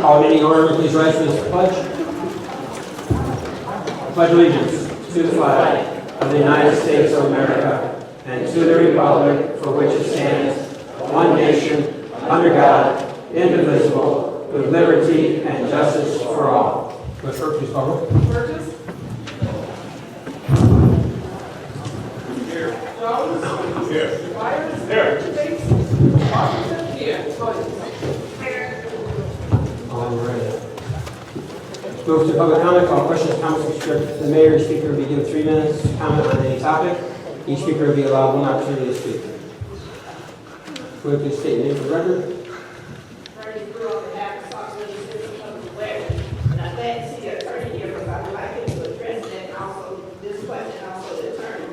Call meeting order, please rise for this pledge. Pledge allegiance to the flag of the United States of America and to the republic for which it stands, one nation, under God, indivisible, with liberty and justice for all. Clerk, please call roll. Burgess. Here. Jones. Here. Myers. Here. Bates. Washington. Here. Williams. All right. Move to public comment. All questions, comments, restricted to the mayor and speaker will be given 3 minutes to comment on any topic. Each speaker will be allowed 1 opportunity to speak. Will you please state your name for the record? Attorney grew up in Sauk, and I'm glad to see the attorney here because I would like him to address that and also this question, also the attorney.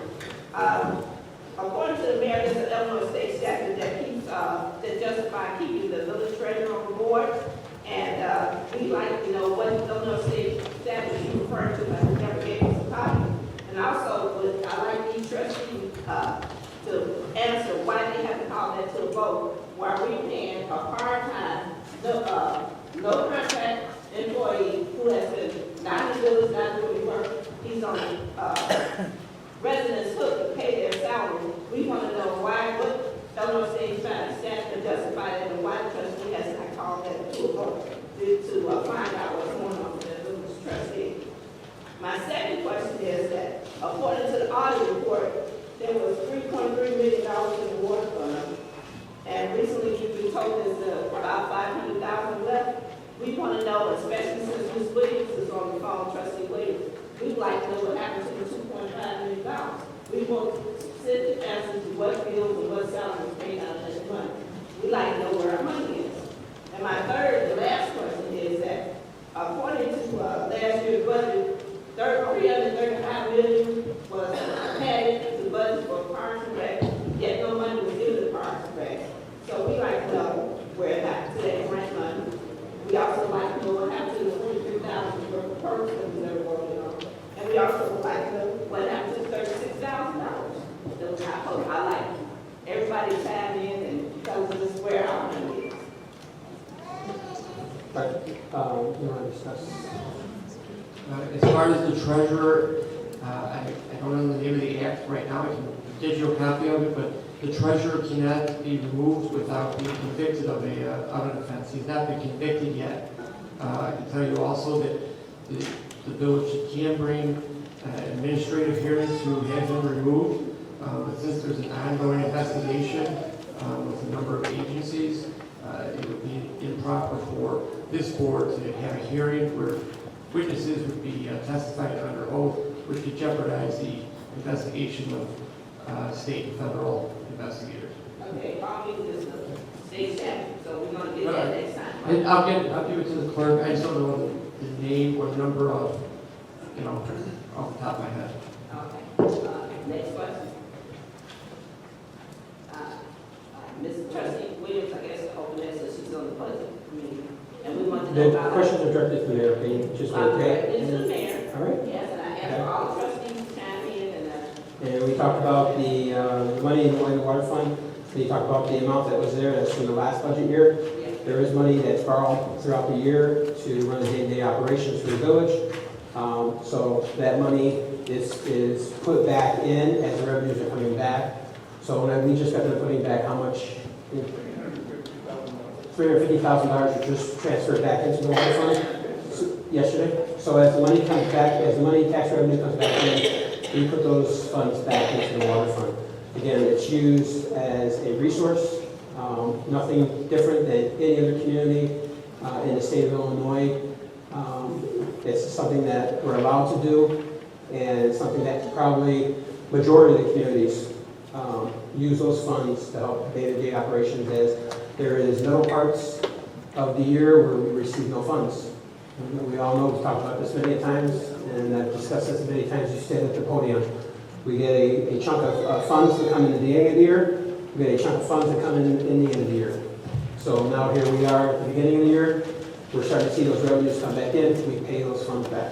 According to the mayor, there's an Illinois state statute that keeps that justify keeping the village treasurer on the board, and we like to know what Illinois state statute you refer to. I never gave us a copy, and also I like each trustee to answer why they have to call that to a vote. While we paying a part-time, no contract employee who has been not in the village, not doing work, he's on residence hook to pay their salary. We want to know why, what Illinois State statute to justify that, and why the trustee has not called that to a vote to find out what's going on with the village trustee. My second question is that, according to the audit report, there was $3.3 million in the water fund. And recently, we told us about $500,000 left. We want to know, especially since Ms. Williams is on the phone, Trustee Williams, we'd like to know what happened to the $2.5 million. We want specific answers to what bills and what salaries paid out of this money. We'd like to know where our money is. And my the last question is that, according to last year's budget, $335 million was added to the budget for Parks and Rec, yet no money was given to Parks and Rec. So we like to know where it happened to that grant money. We also like to know what happened to the $43,000 for perks that was never voted on. And we also would like to know what happened to the $36,000. I hope I like everybody to chime in and tell us where our money is. Right. You want to discuss? As far as the treasurer, I don't know the name of the act right now. I can digital copy of it, but the treasurer cannot be removed without being convicted of an offense. He's not been convicted yet. I can tell you also that the village can bring administrative hearings to have him removed, but since there's an ongoing investigation with a number of agencies, it would be improper for this board to have a hearing where witnesses would be testifying under oath, which could jeopardize the investigation of state and federal investigators. Okay, probably this is the state statute, so we're going to get that next time. And I'll give it to the clerk. I just don't know the name or number of, off the top of my head. Okay. Next question. Ms. Trustee Williams, I guess, open that since she's on the budget committee. And we want to know The about questions are directed to the mayor. Can you just wait? It's to the mayor. All right. Yes, and I asked for all the trustees to chime in and And we talked about the money in the water fund. So you talked about the amount that was there. That's from the last budget year. yeah. There is money that's borrowed throughout the year to run the day-to-day operations for the village. So that money is put back in as the revenues are coming back. So when we just got to putting back how much? $350,000 was just transferred back into the water fund yesterday. So as the money comes back, as the money tax revenue comes back in, we put those funds back into the water fund. Again, it's used as a resource, nothing different than any other community in the state of Illinois. It's something that we're allowed to do, and it's something that probably majority of the communities use those funds to help day-to-day operations, as there is no parts of the year where we receive no funds. We all know, we've talked about this many times, and I've discussed this many times. You stand at the podium. We get a chunk of funds that come in at the beginning of the year. We get a chunk of funds that come in the end of the year. So now here we are at the beginning of the year. We're starting to see those revenues come back in. We pay those funds back.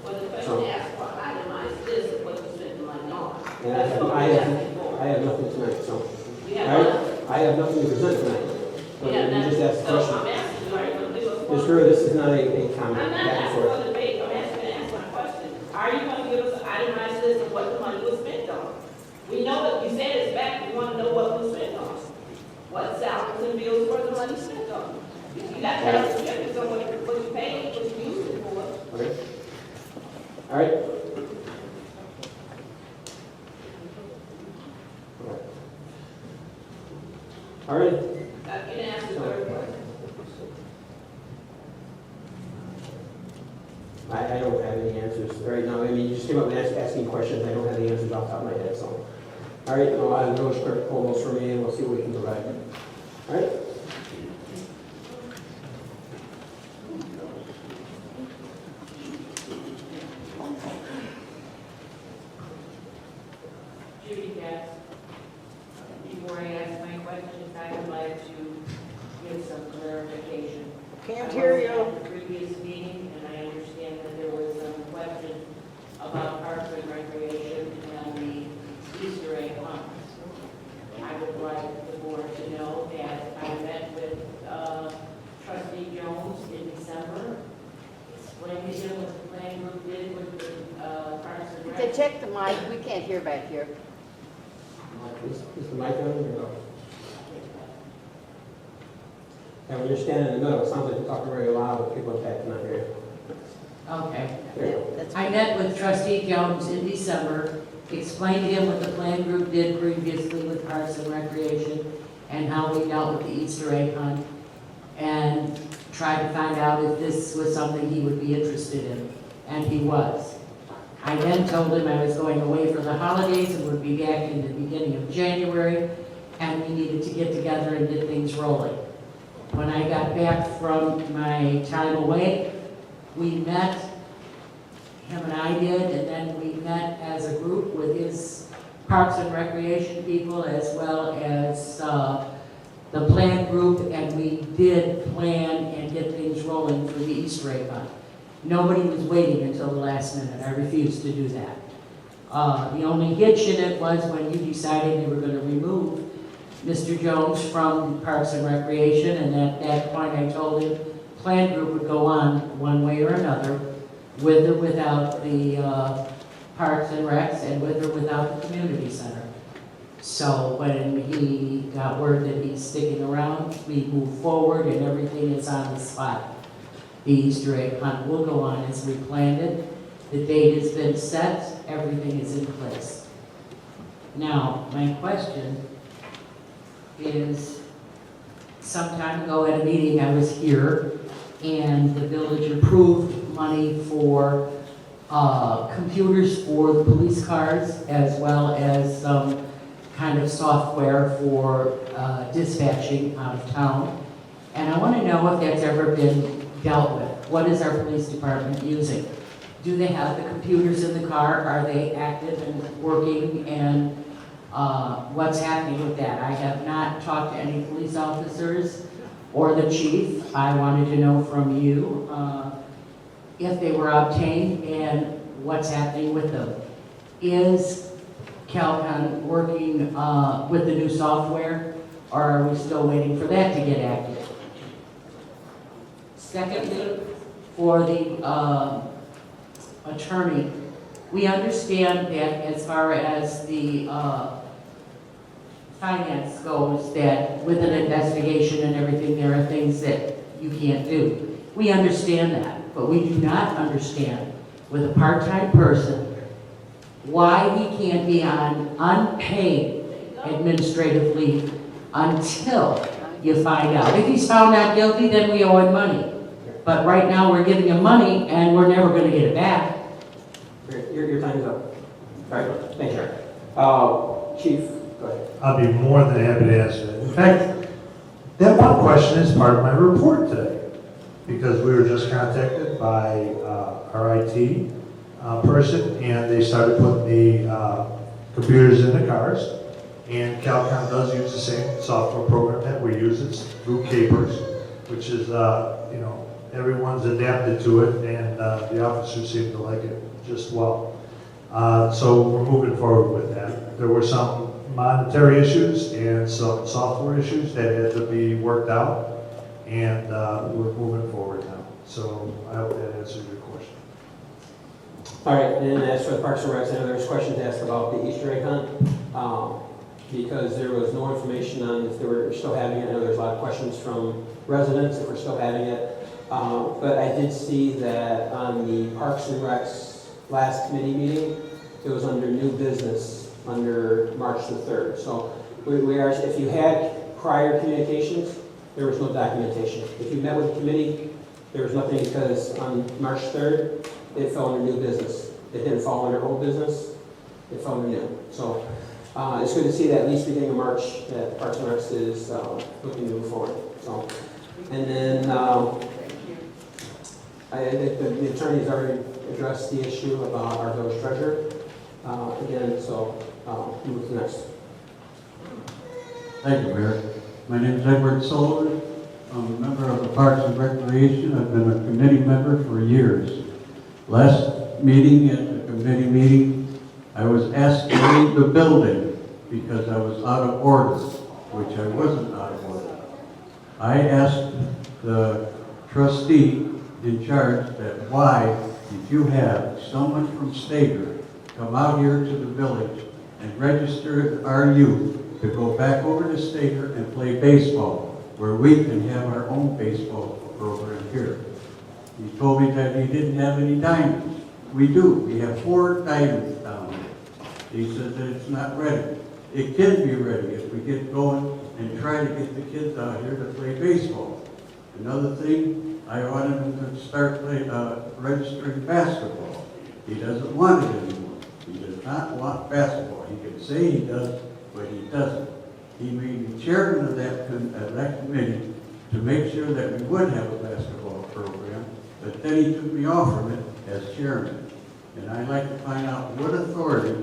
Well, the question asked for itemized this is what you spent the money on. And That's what I we're have asking for. nothing tonight, so. We have I have nothing to present tonight. But Yeah, you just asked a so question. I'm asking you, are you going to give us Ms. Brewer, this is not a comment I'm not back and asking forth. for a debate, I'm asking to answer my question. Are you going to give us an itemized list of what the money was spent on? We know that you said it's back, we want to know what was spent on. What salaries and bills were the money spent on? You got to have specifics on what you paid, what you used it for. Okay. All right. All right. You can ask the third question. I don't have any answers right now. I mean, you just came up and asking questions. I don't have the answers off the top of my head, so. All right, well, I'll go script pull those for me and we'll see what we can provide. All right? Judy Katz. Before I ask my questions, I would like to give some clarification. Can't hear you. I was at the previous meeting, and I understand that there was some question about Parks and Recreation and the Easter egg hunt. I would like the board to know that I met with Trustee Jones in December, explained to him what the plan group did with the Parks and Rec. To check the mic, we can't hear back here. Is the mic on or no? And when you're standing in the middle, it sounds like you're talking very loud, but people in back cannot hear you. Okay. There you go. That's I met with Trustee Jones in December, explained to him what the plan group did previously with Parks and Recreation and how we dealt with the Easter egg hunt, and tried to find out if this was something he would be interested in, and he was. I then told him I was going away for the holidays and would be back in the beginning of January, and we needed to get together and get things rolling. When I got back from my time away, we met, him and I did, and then we met as a group with his Parks and Recreation people as well as the plan group, and we did plan and get things rolling for the Easter egg hunt. Nobody was waiting until the last minute. I refused to do that. The only hitch in it was when you decided you were going to remove Mr. Jones from Parks and Recreation, and at that point I told him plan group would go on one way or another, with or without the Parks and Recs, and with or without the community center. So when he got word that he's sticking around, we moved forward and everything is on the spot. The Easter egg hunt will go on as we planned it. The date has been set, everything is in place. Now, my question is, some time ago at a meeting I was here, and the village approved money for computers for the police cars, as well as some kind of software for dispatching out of town. And I want to know if that's ever been dealt with. What is our police department using? Do they have the computers in the car? Are they active and working? And what's happening with that? I have not talked to any police officers or the chief. I wanted to know from you if they were obtained and what's happening with them. Is CalCon working with the new software, or are we still waiting for that to get active? Secondly, for the attorney, we understand that as far as the finance goes, that with an investigation and everything, there are things that you can't do. We understand that, but we do not understand with a part-time person why he can't be on unpaid administrative leave until you find out. If he's found not guilty, then we owe him money. But right now, we're giving him money, and we're never going to get it back. Your time is up. All right, thank you. Chief, go ahead. I'll be more than happy to answer it. In fact, that one question is part of my report today, because we were just contacted by our IT person, and they started putting the computers in the cars. And CalCon does use the same software program that we use. It's through Capers, which is, everyone's adapted to it, and the officers seem to like it just well. So we're moving forward with that. There were some monetary issues and some software issues that had to be worked out. and we're moving forward now. So I hope that answers your question. All right, and as for the Parks and Recs, I know there's questions asked about the Easter egg hunt, because there was no information on if they were still having it. I know there's a lot of questions from residents if we're still having it. But I did see that on the Parks and Recs last committee meeting, it was under new business, under March the 3rd. So we are, if you had prior communications, there was no documentation. If you met with the committee, there was nothing, because on March 3rd, it fell under new business. It didn't fall under old business, it fell under new. So it's good to see that at least beginning of March, that Parks and Recs is looking to move forward. So, and then I think the attorney's already addressed the issue about our village treasurer. Again, so move to the next. Thank you, Mayor. My name is Edward Sullivan. I'm a member of the Parks and Recreation. I've been a committee member for years. Last meeting, at the committee meeting, I was asked to leave the building because I was out of order, which I wasn't out of order. I asked the trustee in charge that why did you have someone from Stager come out here to the village and register our youth to go back over to Stager and play baseball, where we can have our own baseball program here. He told me that he didn't have any diamonds. We do. We have 4 diamonds down there. He said that it's not ready. It can be ready if we get going and try to get the kids out here to play baseball. Another thing, I wanted him to start registering basketball. He doesn't want it anymore. He does not want basketball. He can say he does, but he doesn't. He made me chairman of that committee to make sure that we would have a basketball program, but then he took me off from it as chairman. And I'd like to find out what authority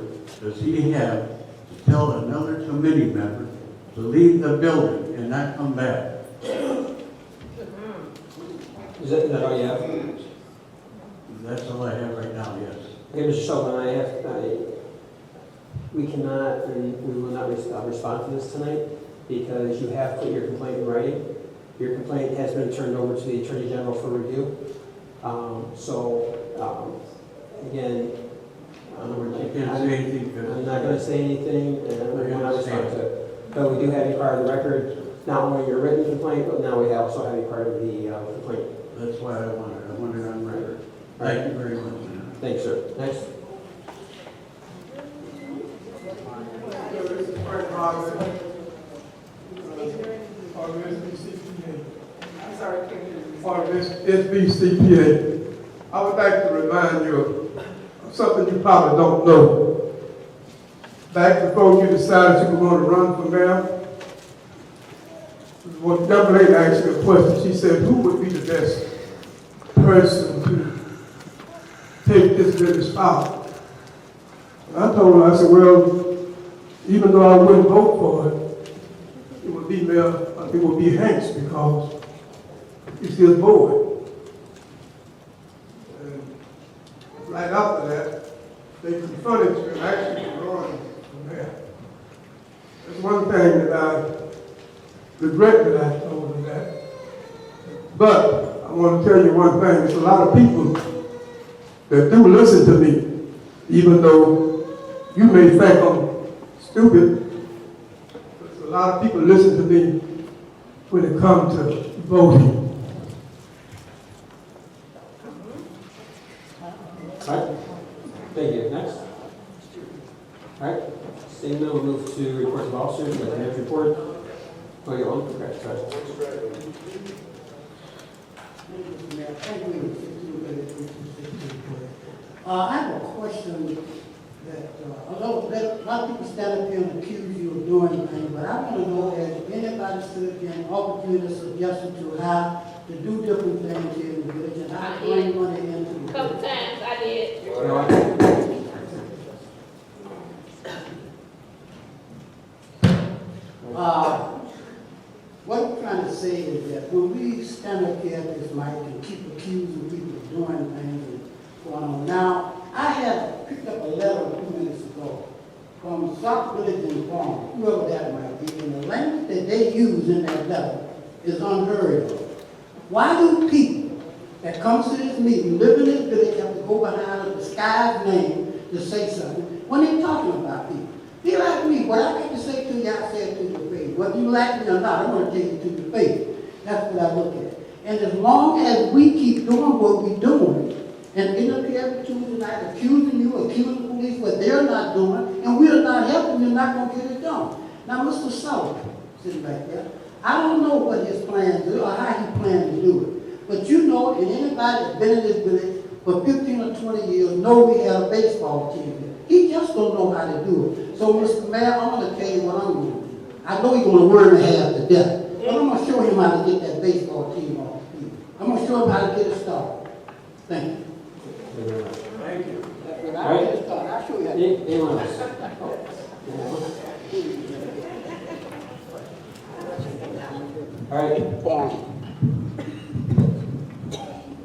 does he have to tell another committee member to leave the building and not come back. Is that all you have? That's all I have right now, yes. Okay, Mr. Sullivan, we cannot and we will not respond to this tonight because you have put your complaint in writing. Your complaint has been turned over to the Attorney General for review. Again, I can't say anything because I'm not going to say anything and we will not respond to it. But we do have you part of the record, not only your written complaint, but now we also have you part of the complaint. that's why I wanted on record. Thank you very much. Thanks, sir. Next. I'm sorry, part of this SBCPA. I would like to remind you of something you probably don't know. Back before you decided you were going to run for mayor, one young lady asked me a question. She said, who would be the best person to take this village out? And I told her, I said, well, even though I wouldn't vote for it, it would be Mayor, it would be Hanks because he's his board. And right after that, they confronted you and actually run from there. That's one thing that I regret that I told them that. But I want to tell you one thing, there's a lot of people that do listen to me, even though you may think I'm stupid. There's a lot of people listen to me when it comes to voting. All right. Thank you. Next. All right. Seeing none, we'll move to reports of officers. The next report. Oh, you want? Okay, sorry. I have a question that, although a lot of people stand up here and accuse you of doing things, but I want to know, has anybody stood here and offered you the suggestion to how to do different things here in the village and how to bring money into the Couple village? times I did. What I'm trying to say is that when we stand up here at this mic and keep accusing people of doing things and going on. Now, I had picked up a letter a few minutes ago from Sauk Village and Farm, whoever that might be, and the language that they use in that letter is unheard of. Why do people that come to this meeting, live in this village, have to go behind a disguised name to say something when they're talking about people? Be like me. What I got to say to you, I say it to your face. Whether you like me or not, I'm going to tell you to your face. That's what I look at. And as long as we keep doing what we're doing, and end up here every Tuesday night accusing you, accusing the police what they're not doing, and we're not helping, you're not going to get it done. Now, Mr. Sauk, sitting back there, I don't know what his plans are or how he plans to do it. But you know, and anybody that's been in this village for 15 or 20 years know we have a baseball team here. He just don't know how to do it. So, Mr. Mayor, I'm going to tell you what I'm going to do. I know he's going to worry me half to death, but I'm going to show him how to get that baseball team off the field. I'm going to show him how to get it started. Thank you. Thank you. That's what I'll get it started. I'll show you how to do it. Anyone else? All right.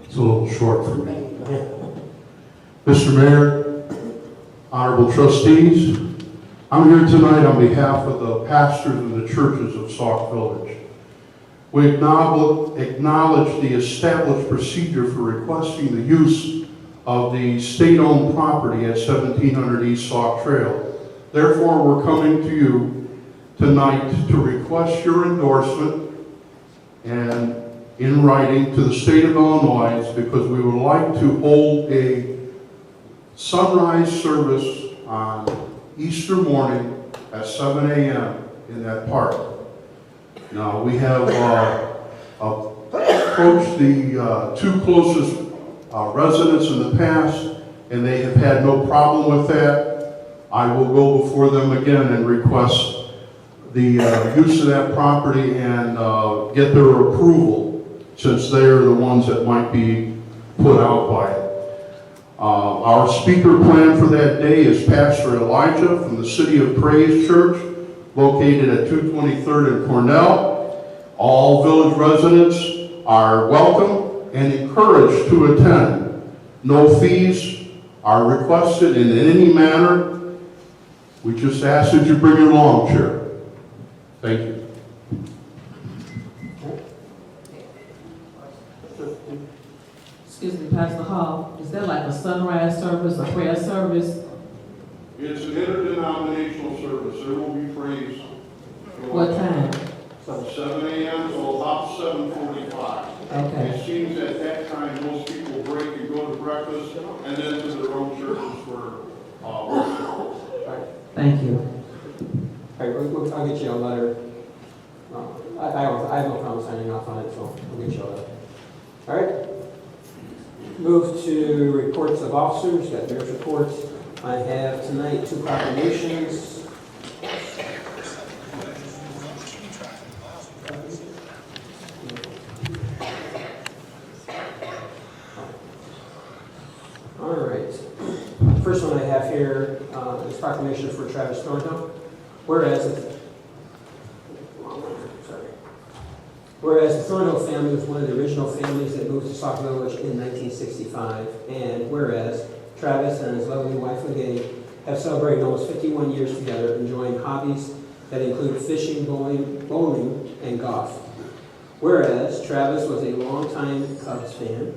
It's a little short for me. Mr. Mayor, honorable trustees, I'm here tonight on behalf of the pastors of the churches of Sauk Village. We acknowledge the established procedure for requesting the use of the state-owned property at 1700 East Sauk Trail. Therefore, we're coming to you tonight to request your endorsement and in writing to the state of Illinois, because we would like to hold a sunrise service on Easter morning at 7 a.m. in that park. Now, we have approached the two closest residents in the past, and they have had no problem with that. I will go before them again and request the use of that property and get their approval, since they are the ones that might be put out by it. Our speaker plan for that day is Pastor Elijah from the City of Praise Church, located at 223rd and Cornell. All village residents are welcome and encouraged to attend. No fees are requested in any manner. We just ask that you bring your lawn chair. Thank you. Excuse me, Pastor Hall, is that like a sunrise service, a prayer service? It's an interdenominational service. There will be praise. What time? 7 a.m. to about 7:45. Okay, It seems at that time most people break and go to breakfast and then to their own churches for worship. thank you. All right, I'll get you a letter. I have no problem signing off on it, so I'll get you a letter. All right. Move to reports of officers, got mayor's reports. I have tonight 2 proclamations. All right. First one I have here is proclamation for Travis Thornhill. Whereas the Thornhill family was one of the original families that moved to Sauk Village in 1965, and whereas Travis and his lovely wife, Lagay, have celebrated almost 51 years together, enjoying hobbies that include fishing, bowling, and golf. Whereas Travis was a longtime Cubs fan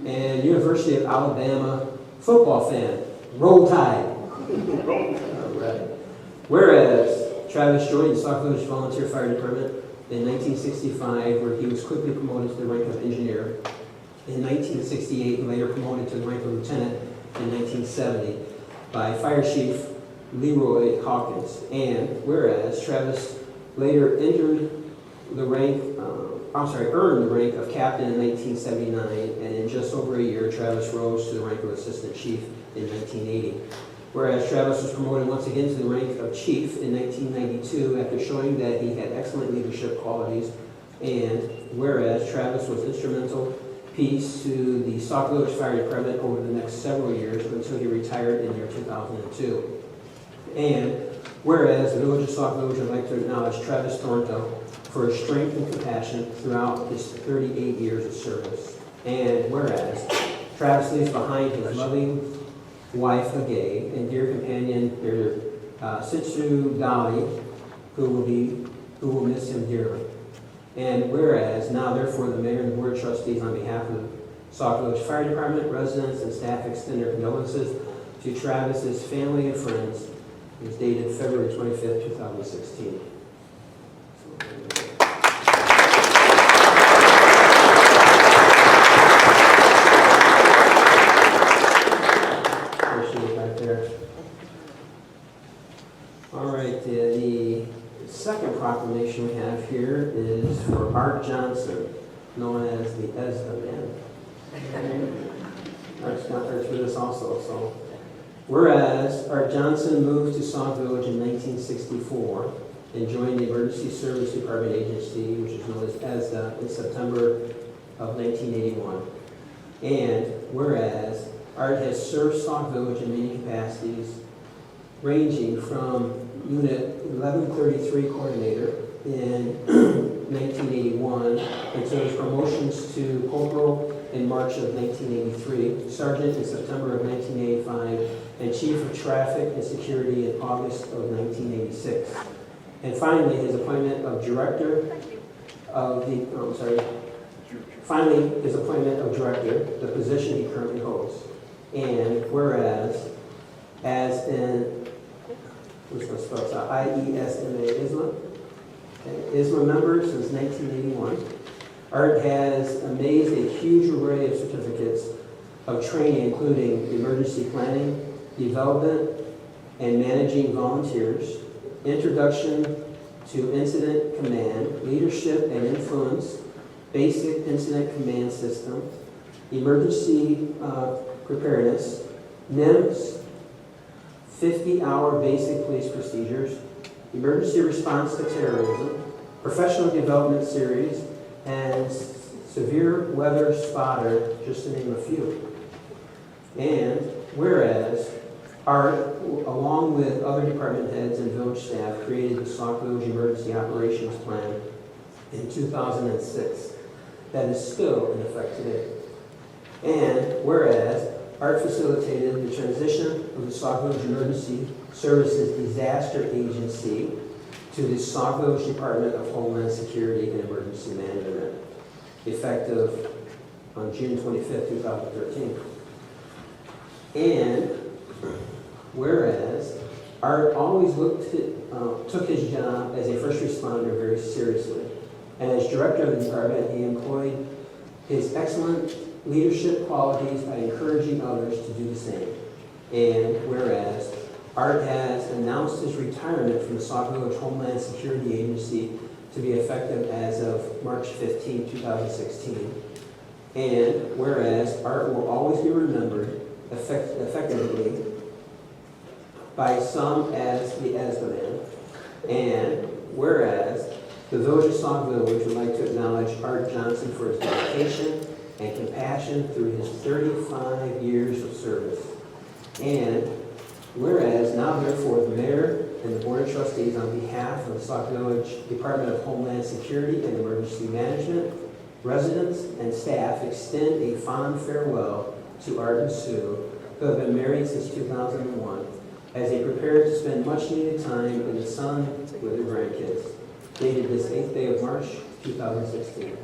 and University of Alabama football fan. Roll Tide. All right. Whereas Travis joined the Sauk Village Volunteer Fire Department in 1965, where he was quickly promoted to the rank of engineer. In 1968, and later promoted to the rank of lieutenant in 1970 by Fire Chief Leroy Hawkins. And whereas Travis later earned the rank of captain in 1979, and in just over a year, Travis rose to the rank of assistant chief in 1980. Whereas Travis was promoted once again to the rank of chief in 1992 after showing that he had excellent leadership qualities. And whereas Travis was instrumental piece to the Sauk Village Fire Department over the next several years until he retired in the year 2002. And whereas the Village of Sauk Village would like to acknowledge Travis Thornhill for his strength and compassion throughout his 38 years of service. And whereas Travis leaves behind his loving wife, Lagay, and dear companion, their Sitsu Dolly, who will miss him dearly. And whereas, now therefore the mayor and the board of trustees on behalf of the Sauk Village Fire Department, residents, and staff extend their condolences to Travis's family and friends. It was dated February 25th, 2016. Back there. All right, the second proclamation we have here is for Art Johnson, known as the ESDA Man. Art's with us also. So, whereas Art Johnson moved to Sauk Village in 1964 and joined the Emergency Service Department Agency, which is known as ESDA, in September of 1981. And whereas Art has served Sauk Village in many capacities, ranging from Unit 1133 Coordinator in 1981 until his promotions to Corporal in March of 1983, Sergeant in September of 1985, and Chief of Traffic and Security in August of 1986. And finally, his appointment of Director of the, finally, his appointment of Director, the position he currently holds. And whereas, as in, who's going to spell this out? IESMA, ISMA member since 1981. Art has amazed a huge array of certificates of training, including emergency planning, development, and managing volunteers, introduction to incident command, leadership and influence, basic incident command system, emergency preparedness, NIMS, 50-hour basic police procedures, emergency response to terrorism, professional development series, and severe weather spotter, just to name a few. And whereas Art, along with other department heads and village staff, created the Sauk Village Emergency Operations Plan in 2006 that is still in effect today. And whereas Art facilitated the transition of the Sauk Village Emergency Services Disaster Agency to the Sauk Village Department of Homeland Security and Emergency Management, effective on June 25th, 2013. And whereas Art always took his job as a first responder very seriously, and as director of the department, he employed his excellent leadership qualities by encouraging others to do the same. And whereas Art has announced his retirement from the Sauk Village Homeland Security Agency to be effective as of March 15, 2016. And whereas Art will always be remembered effectively by some as the ESDA Man. And whereas the Village of Sauk Village would like to acknowledge Art Johnson for his dedication and compassion through his 35 years of service. And whereas now therefore the Mayor and the Board of Trustees on behalf of the Sauk Village Department of Homeland Security and Emergency Management, residents and staff extend a fond farewell to Art and Sue, who have been married since 2001, as they prepare to spend much needed time in the sun with their grandkids. Dated this 8th day of March, 2016.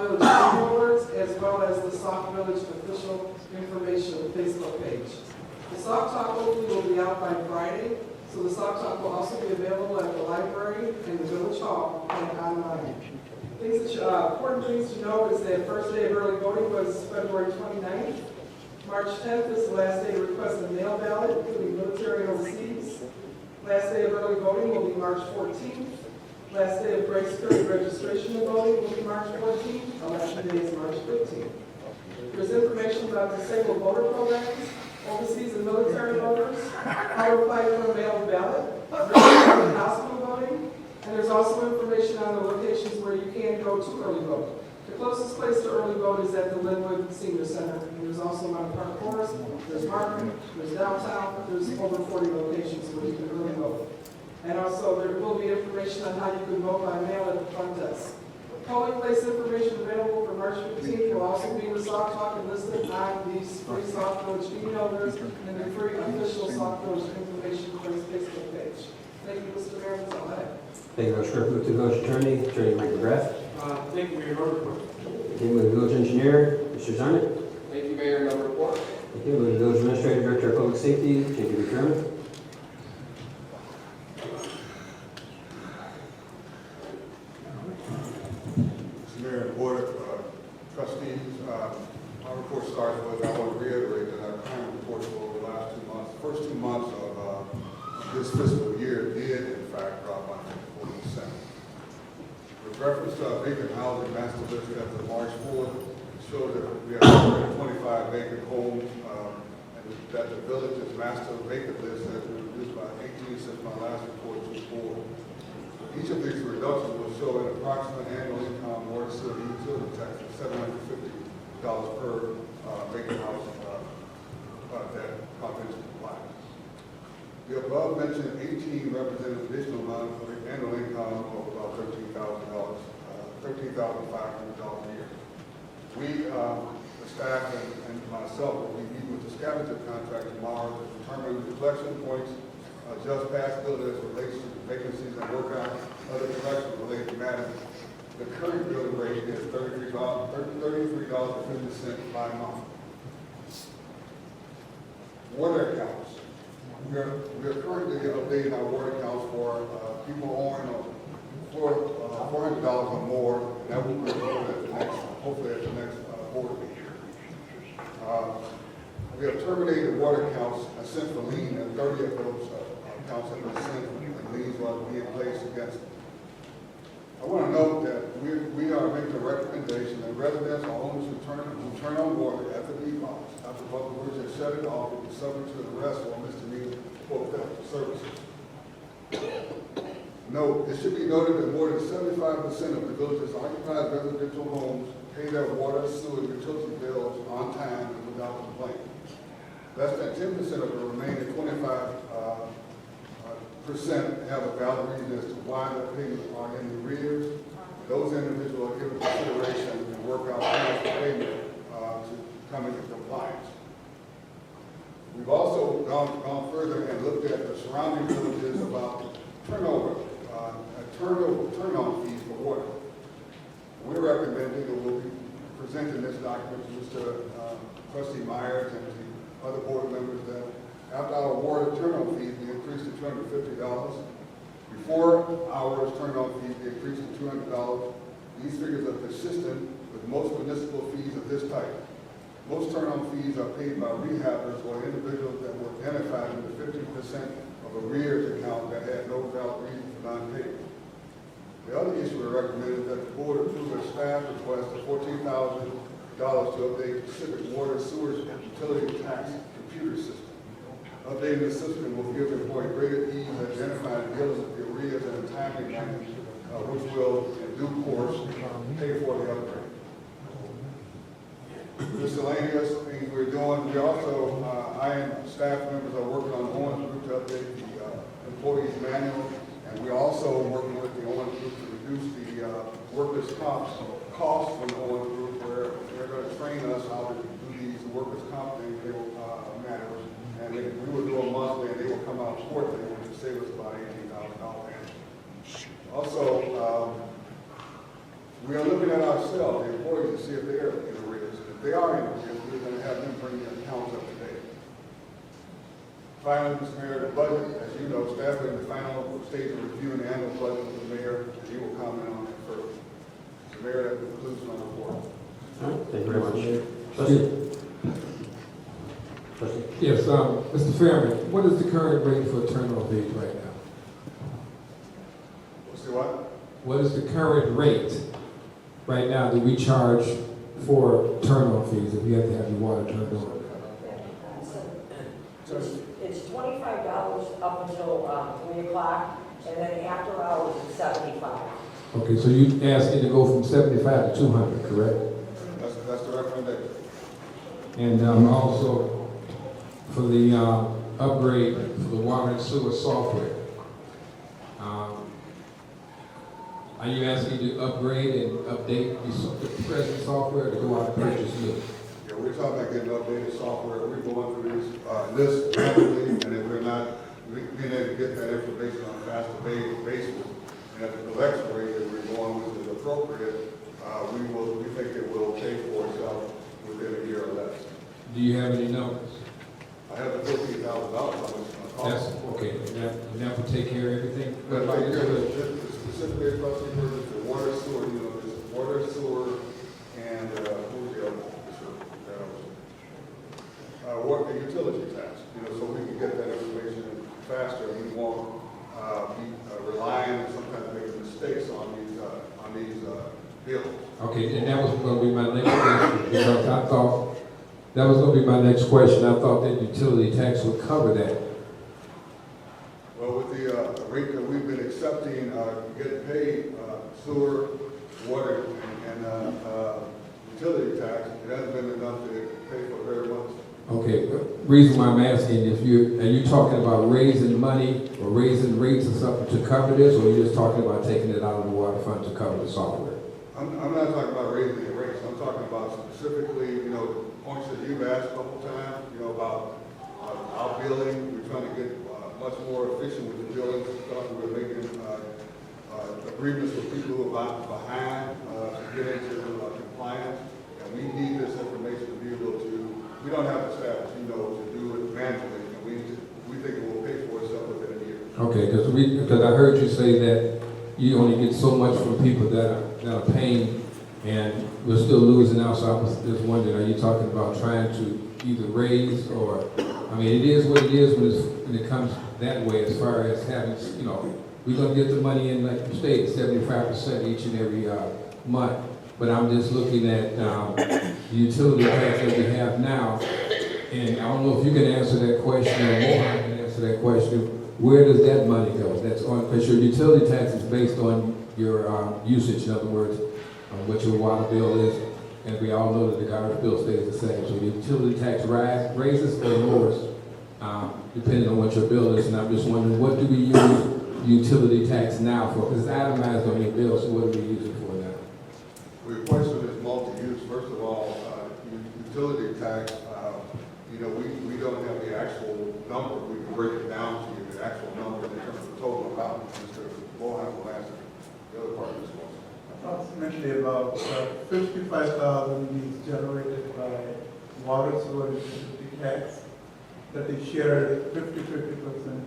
Village alerts, as well as the Sauk Village official information Facebook page. The Sauk Talk hopefully will be out by Friday, so the Sauk Talk will also be available at the library and the Village Hall and online. Important things to know is that first day of early voting was February 29th. March 10th is the last day to request a mail ballot, including military and overseas. Last day of early voting will be March 14th. Last day of grace period registration and voting will be March 14th. Election day is March 15th. There's information about disabled voter programs, overseas and military voters, how to apply for a mail ballot, hospital voting, and there's also information on the locations where you can go to early vote. The closest place to early vote is at the Linwood Senior Center, and there's also Mount Park Forest, there's Markham, there's downtown, there's over 40 locations where you can early vote. And also there will be information on how you can vote by mail at the front desk. Polling place information available for March 15th will also be in the Sauk Talk and listed on the free Sauk Village email list and the free official Sauk Village information Facebook page. Thank you, Mr. Mayor, that's all I have. Thank you, Village Clerk. Move to the Village Attorney, Attorney Mike McGrath. Thank you, Mayor. No report. Thank you, move to the Village Engineer, Mr. Zarnik. Thank you, Mayor. No report. Thank you, move to the Village Administrator, Director of Public Safety, J.P. McDermott. Mr. Mayor and Board of Trustees, my report starts with, I want to reiterate that our crime reports for the last 2 months, first 2 months of this fiscal year did in fact drop by 40%. With reference to vacant housing master list as of March 4th, it shows that we have 125 vacant homes, and that the village's master vacant list has been reduced by 18 since my last report to 4. Each of these reductions will show an approximate annual income water sewer utility tax of $750 per vacant house that comes into compliance. The above mentioned 18 represent an additional amount of annual income of about $13,500 a year. We, the staff and myself, will be meeting with the scavenger contract tomorrow to determine the collection points, adjust past bills as relates to vacancies and work out other collection-related matters. The current billing rate is $33.50 by month. Water accounts. We are currently updating our water accounts for people owing $400 or more, and that will be hopefully at the next board meeting. We have terminated water accounts sent for lien, and 30 of those accounts have been sent, and liens will be in place against them. I want to note that we are making a recommendation that residents or owners who turn on water at the depots after public works has shut it off will be subject to arrest or misdemeanor for theft of services. Note, it should be noted that more than 75% of the village's occupied residential homes pay their water, sewer, and utility bills on time and without complaint. Less than 10% of the remaining 25% have a valid reason as to why their payments are in arrears. Those individuals are given consideration and work out plans for payment to come into compliance. We've also gone further and looked at the surrounding villages about turn-on fees for water. We're recommending, and we'll be presenting this document to Mr. Trustee Myers and the other board members, that after our water turn-on fees be increased to $250, before hours turn-on fees be increased to $200. These figures are consistent with most municipal fees of this type. Most turn-on fees are paid by rehabbers or individuals that were identified in the 50% of arrears account that had no valid reason for non-payment. The other issue we recommend is that the board approve a staff request of $14,000 to update Pacific Water Sewers and Utility Tax computer system. Updating the system will give the employee greater ease in identifying and dealing with the arrears in a timely manner, which will, in due course, pay for the upgrade. Miscellaneous things we're doing. We also, I and staff members are working on Owens Group to update the employees manual, and we're also working with the Owens Group to reduce the workers' comp costs from the Owens Group, where they're going to train us how to do these workers' comp things, matters, and we will do them monthly, and they will come out quarterly, which will save us about $18,000 annually. Also, we are looking at ourselves, the employees Finally, Mr. Mayor, the budget, as you know, staff in the final stage of reviewing the annual budget with the mayor, and he will comment on it first. Mr. Mayor, that concludes my report. All right, thank you very much. Trustee? Trustee? Yes, Mr. Fairman, what is the current rate for turn-off fees right now? See what? What is the current rate right now that we charge for turn-off fees if you have to have your water turned on? It's $25 up until 3 o'clock, and then after hours it's 75. Okay, so you asking to go from 75 to 200, correct? That's the recommendation. And also for the upgrade for the water and sewer software. Are you asking to upgrade and update the present software to go out and purchase new? Yeah, we're talking about getting updated software. We're going through this rapidly, and if we're not being able to get that information on a faster basis, and at the collection rate that we're going with is appropriate, we think it will pay for itself within a year or less. Do you have any numbers? I have the $14,000 how much it's going to cost. That's, okay, and that would take care of everything? But like specifically across the board, the water, sewer, you know, there's water, sewer, and what was the other one? Water and utility tax, you know, so we can get that information faster, and we won't be relying and sometimes making mistakes on these bills. Okay, and that was going to be my next question, because I thought, that was going to be my next question. I thought that utility tax would cover that. Well, with the rate that we've been accepting, getting paid sewer, water, and utility tax, it hasn't been enough to pay for very much. Okay, the reason why I'm asking, are you talking about raising money or raising rates or something to cover this, or are you just talking about taking it out of the water fund to cover the software? I'm not talking about raising the rates. I'm talking about specifically, you know, points that you've asked a couple times, you know, about our billing. We're trying to get much more efficient with the billing stuff. We're making agreements with people who are behind to get into compliance. And we need this information to be able to, we don't have the staff, you know, to do it manually. And we think it will pay for itself within a year. Okay, because I heard you say that you only get so much from people that are paying, and we're still losing out. So I was just wondering, are you talking about trying to either raise or, I mean, it is what it is when it comes that way as far as having, you know, we're going to get the money in, like you stated, 75% each and every month. But I'm just looking at the utility tax that we have now, and I don't know if you can answer that question or Mohan can answer that question. Where does that money go? That's on, because your utility tax is based on your usage, in other words, what your water bill is, and we all know that the garbage bill stays the same. So your utility tax raises or lowers, depending on what your bill is. And I'm just wondering, what do we use utility tax now for? Because it's itemized on your bill, so what do we use it for now? Your question is multi-use. First of all, utility tax, you know, we don't have the actual number. We can break it down to you, the actual number in terms of the total amount. Mr. Mohan will answer the other part of this question. Approximately about 55,000 is generated by water, sewer, and utility tax that is shared 50%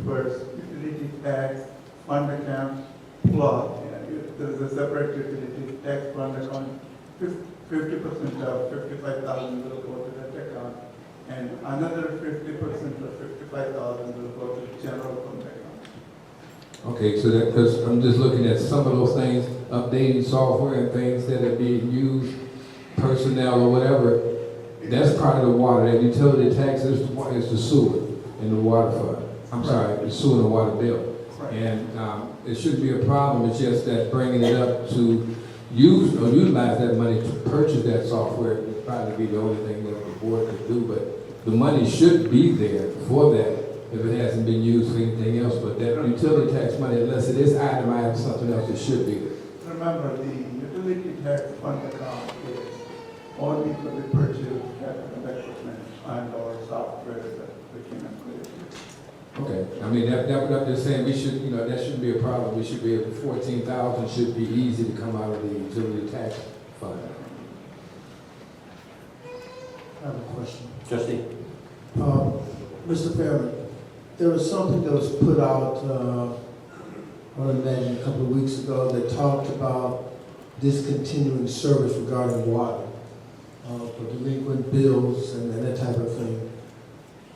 towards utility tax fund account plus there is a separate utility tax fund account. 50% of 55,000 will go to that account, and another 50% of 55,000 will go to the general fund account. Okay, so that, because I'm just looking at some of those things, updating software and things that are being used, personnel or whatever, that's part of the water. That utility tax is the sewer and the water fund. I'm sorry, the sewer and the water bill. Right. And it shouldn't be a problem. It's just that bringing it up to use or utilize that money to purchase that software would probably be the only thing that the board could do. But the money should be there for that if it hasn't been used for anything else. But that utility tax money, unless it is itemized for something else, it should be there. Remember, the utility tax fund account is only for the purchase of capital equipment and or software that we can include. Okay, I mean, that I'm just saying, we should, you know, that shouldn't be a problem. We should be able, 14,000 should be easy to come out of the utility tax fund. I have a question. Trustee? Mr. Fairman, there was something that was put out, I would imagine a couple of weeks ago, that talked about discontinuing service regarding water for delinquent bills and that type of thing.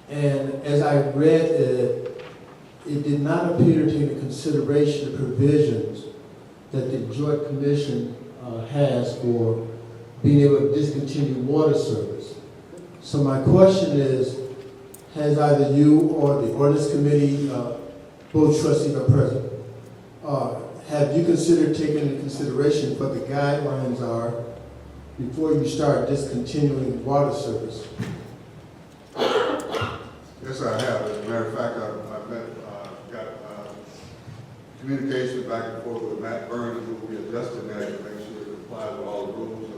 And as I read it, it did not appear to take into consideration the provisions that the Joint Commission has for being able to discontinue water service. So my question is, has either you or the ordinance committee, both trustees are present, have you considered taking into consideration what the guidelines are before you start discontinuing water service? Yes, I have. As a matter of fact, I've got communication back and forth with Matt Burns, who will be adjusting that to make sure it complies with all the rules.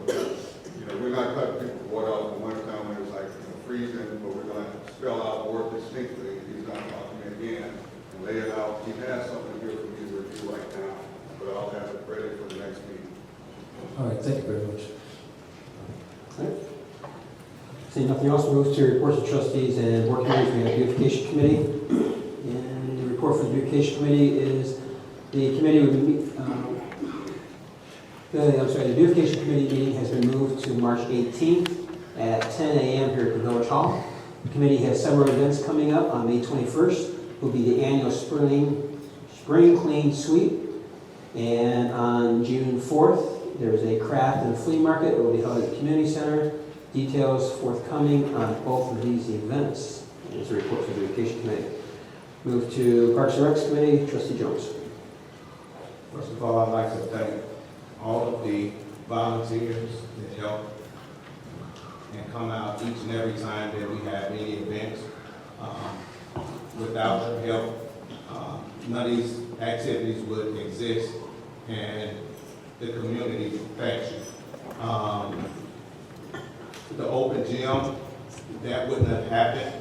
You know, we're not cutting people's water off in the wintertime when it's like freezing, but we're going to spell out more distinctly. He's going to talk to me again and lay it out. He has something here for me to review right now, but I'll have it ready for the next meeting. All right, thank you very much. All right. Seeing nothing else, we'll move to reports of trustees and board committees. We have beautification committee. And the report for the beautification committee is the committee would meet, the beautification committee meeting has been moved to March 18th at 10 a.m. here at the Village Hall. The committee has several events coming up. On May 21st will be the annual spring clean sweep. And on June 4th, there's a craft and flea market. It will be held at the community center. Details forthcoming on both of these events. And it's a report from the Education Committee. Move to Parks and Recs Committee, Trustee Jones. First of all, I'd like to thank all of the volunteers that help and come out each and every time that we have any events. Without their help, none of these activities would exist, and the community thanks you. The open gym, that wouldn't have happened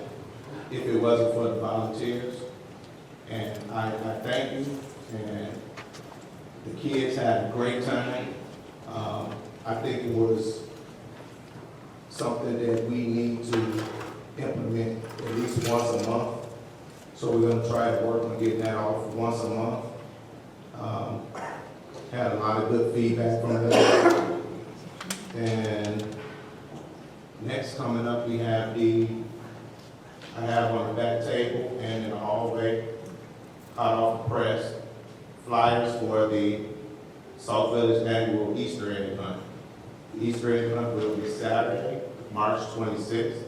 if it wasn't for the volunteers. And I thank you, and the kids had a great time. I think it was something that we need to implement at least once a month. So we're gonna try to work on getting that off once a month. Had a lot of good feedback from them. And next coming up, we have I have on the back table and in the hallway, hot off the press, flyers for the Sauk Village annual Easter egg hunt. The Easter egg hunt will be Saturday, March 26th,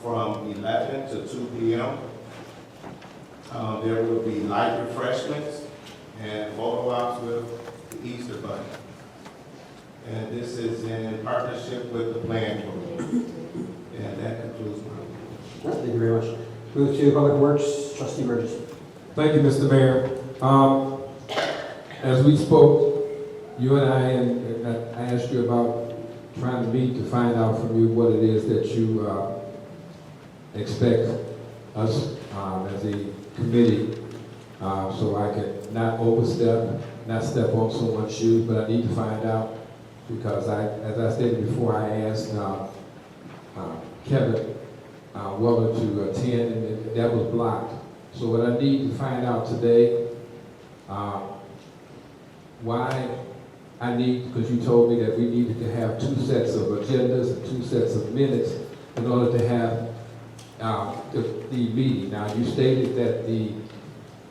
from 11 to 2 p.m. There will be light refreshments and photo ops with the Easter Bunny. And this is in partnership with the Plan Program. And that concludes my report. Thank you very much. Move to Public Works, Trustee Burgess. Thank you, Mr. Mayor. As we spoke, you and I asked you about trying to meet to find out from you what it is that you expect us as a committee, so I can not overstep, not step on someone's shoes, but I need to find out because as I stated before, I asked Kevin whether to attend, and that was blocked. So what I need to find out today, why I need, because you told me that we needed to have 2 sets of agendas and 2 sets of minutes in order to have the meeting. Now, you stated that the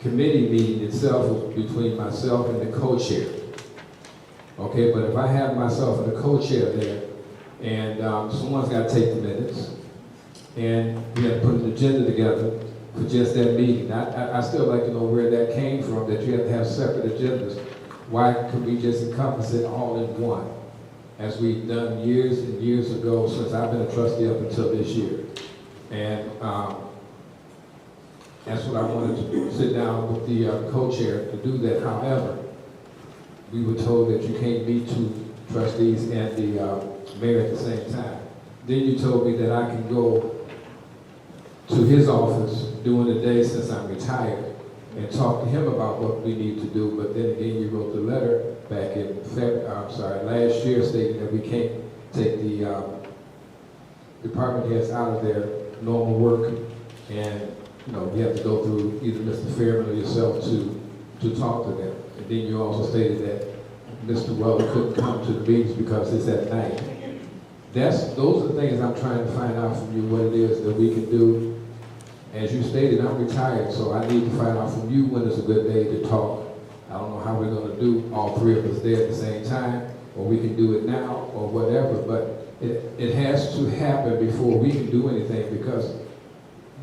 committee meeting itself was between myself and the co-chair. Okay, but if I have myself and the co-chair there, and someone's got to take the minutes, and we have to put an agenda together for just that meeting. I still like to know where that came from, that you have to have separate agendas. Why could we just encompass it all in one, as we've done years and years ago since I've been a trustee up until this year? And that's what I wanted to sit down with the co-chair to do that. However, we were told that you can't meet 2 trustees and the mayor at the same time. Then you told me that I can go to his office during the day since I'm retired and talk to him about what we need to do. But then again, you wrote the letter back in last year stating that we can't take the department heads out of their normal work and you have to go through either Mr. Fairman or yourself to talk to them. And then you also stated that Mr. Weller couldn't come to the meetings because it's at night. Those are the things I'm trying to find out from you, what it is that we can do. As you stated, I'm retired, so I need to find out from you when is a good day to talk. I don't know how we're gonna do all three of us there at the same time, or we can do it now, or whatever, but it has to happen before we can do anything, because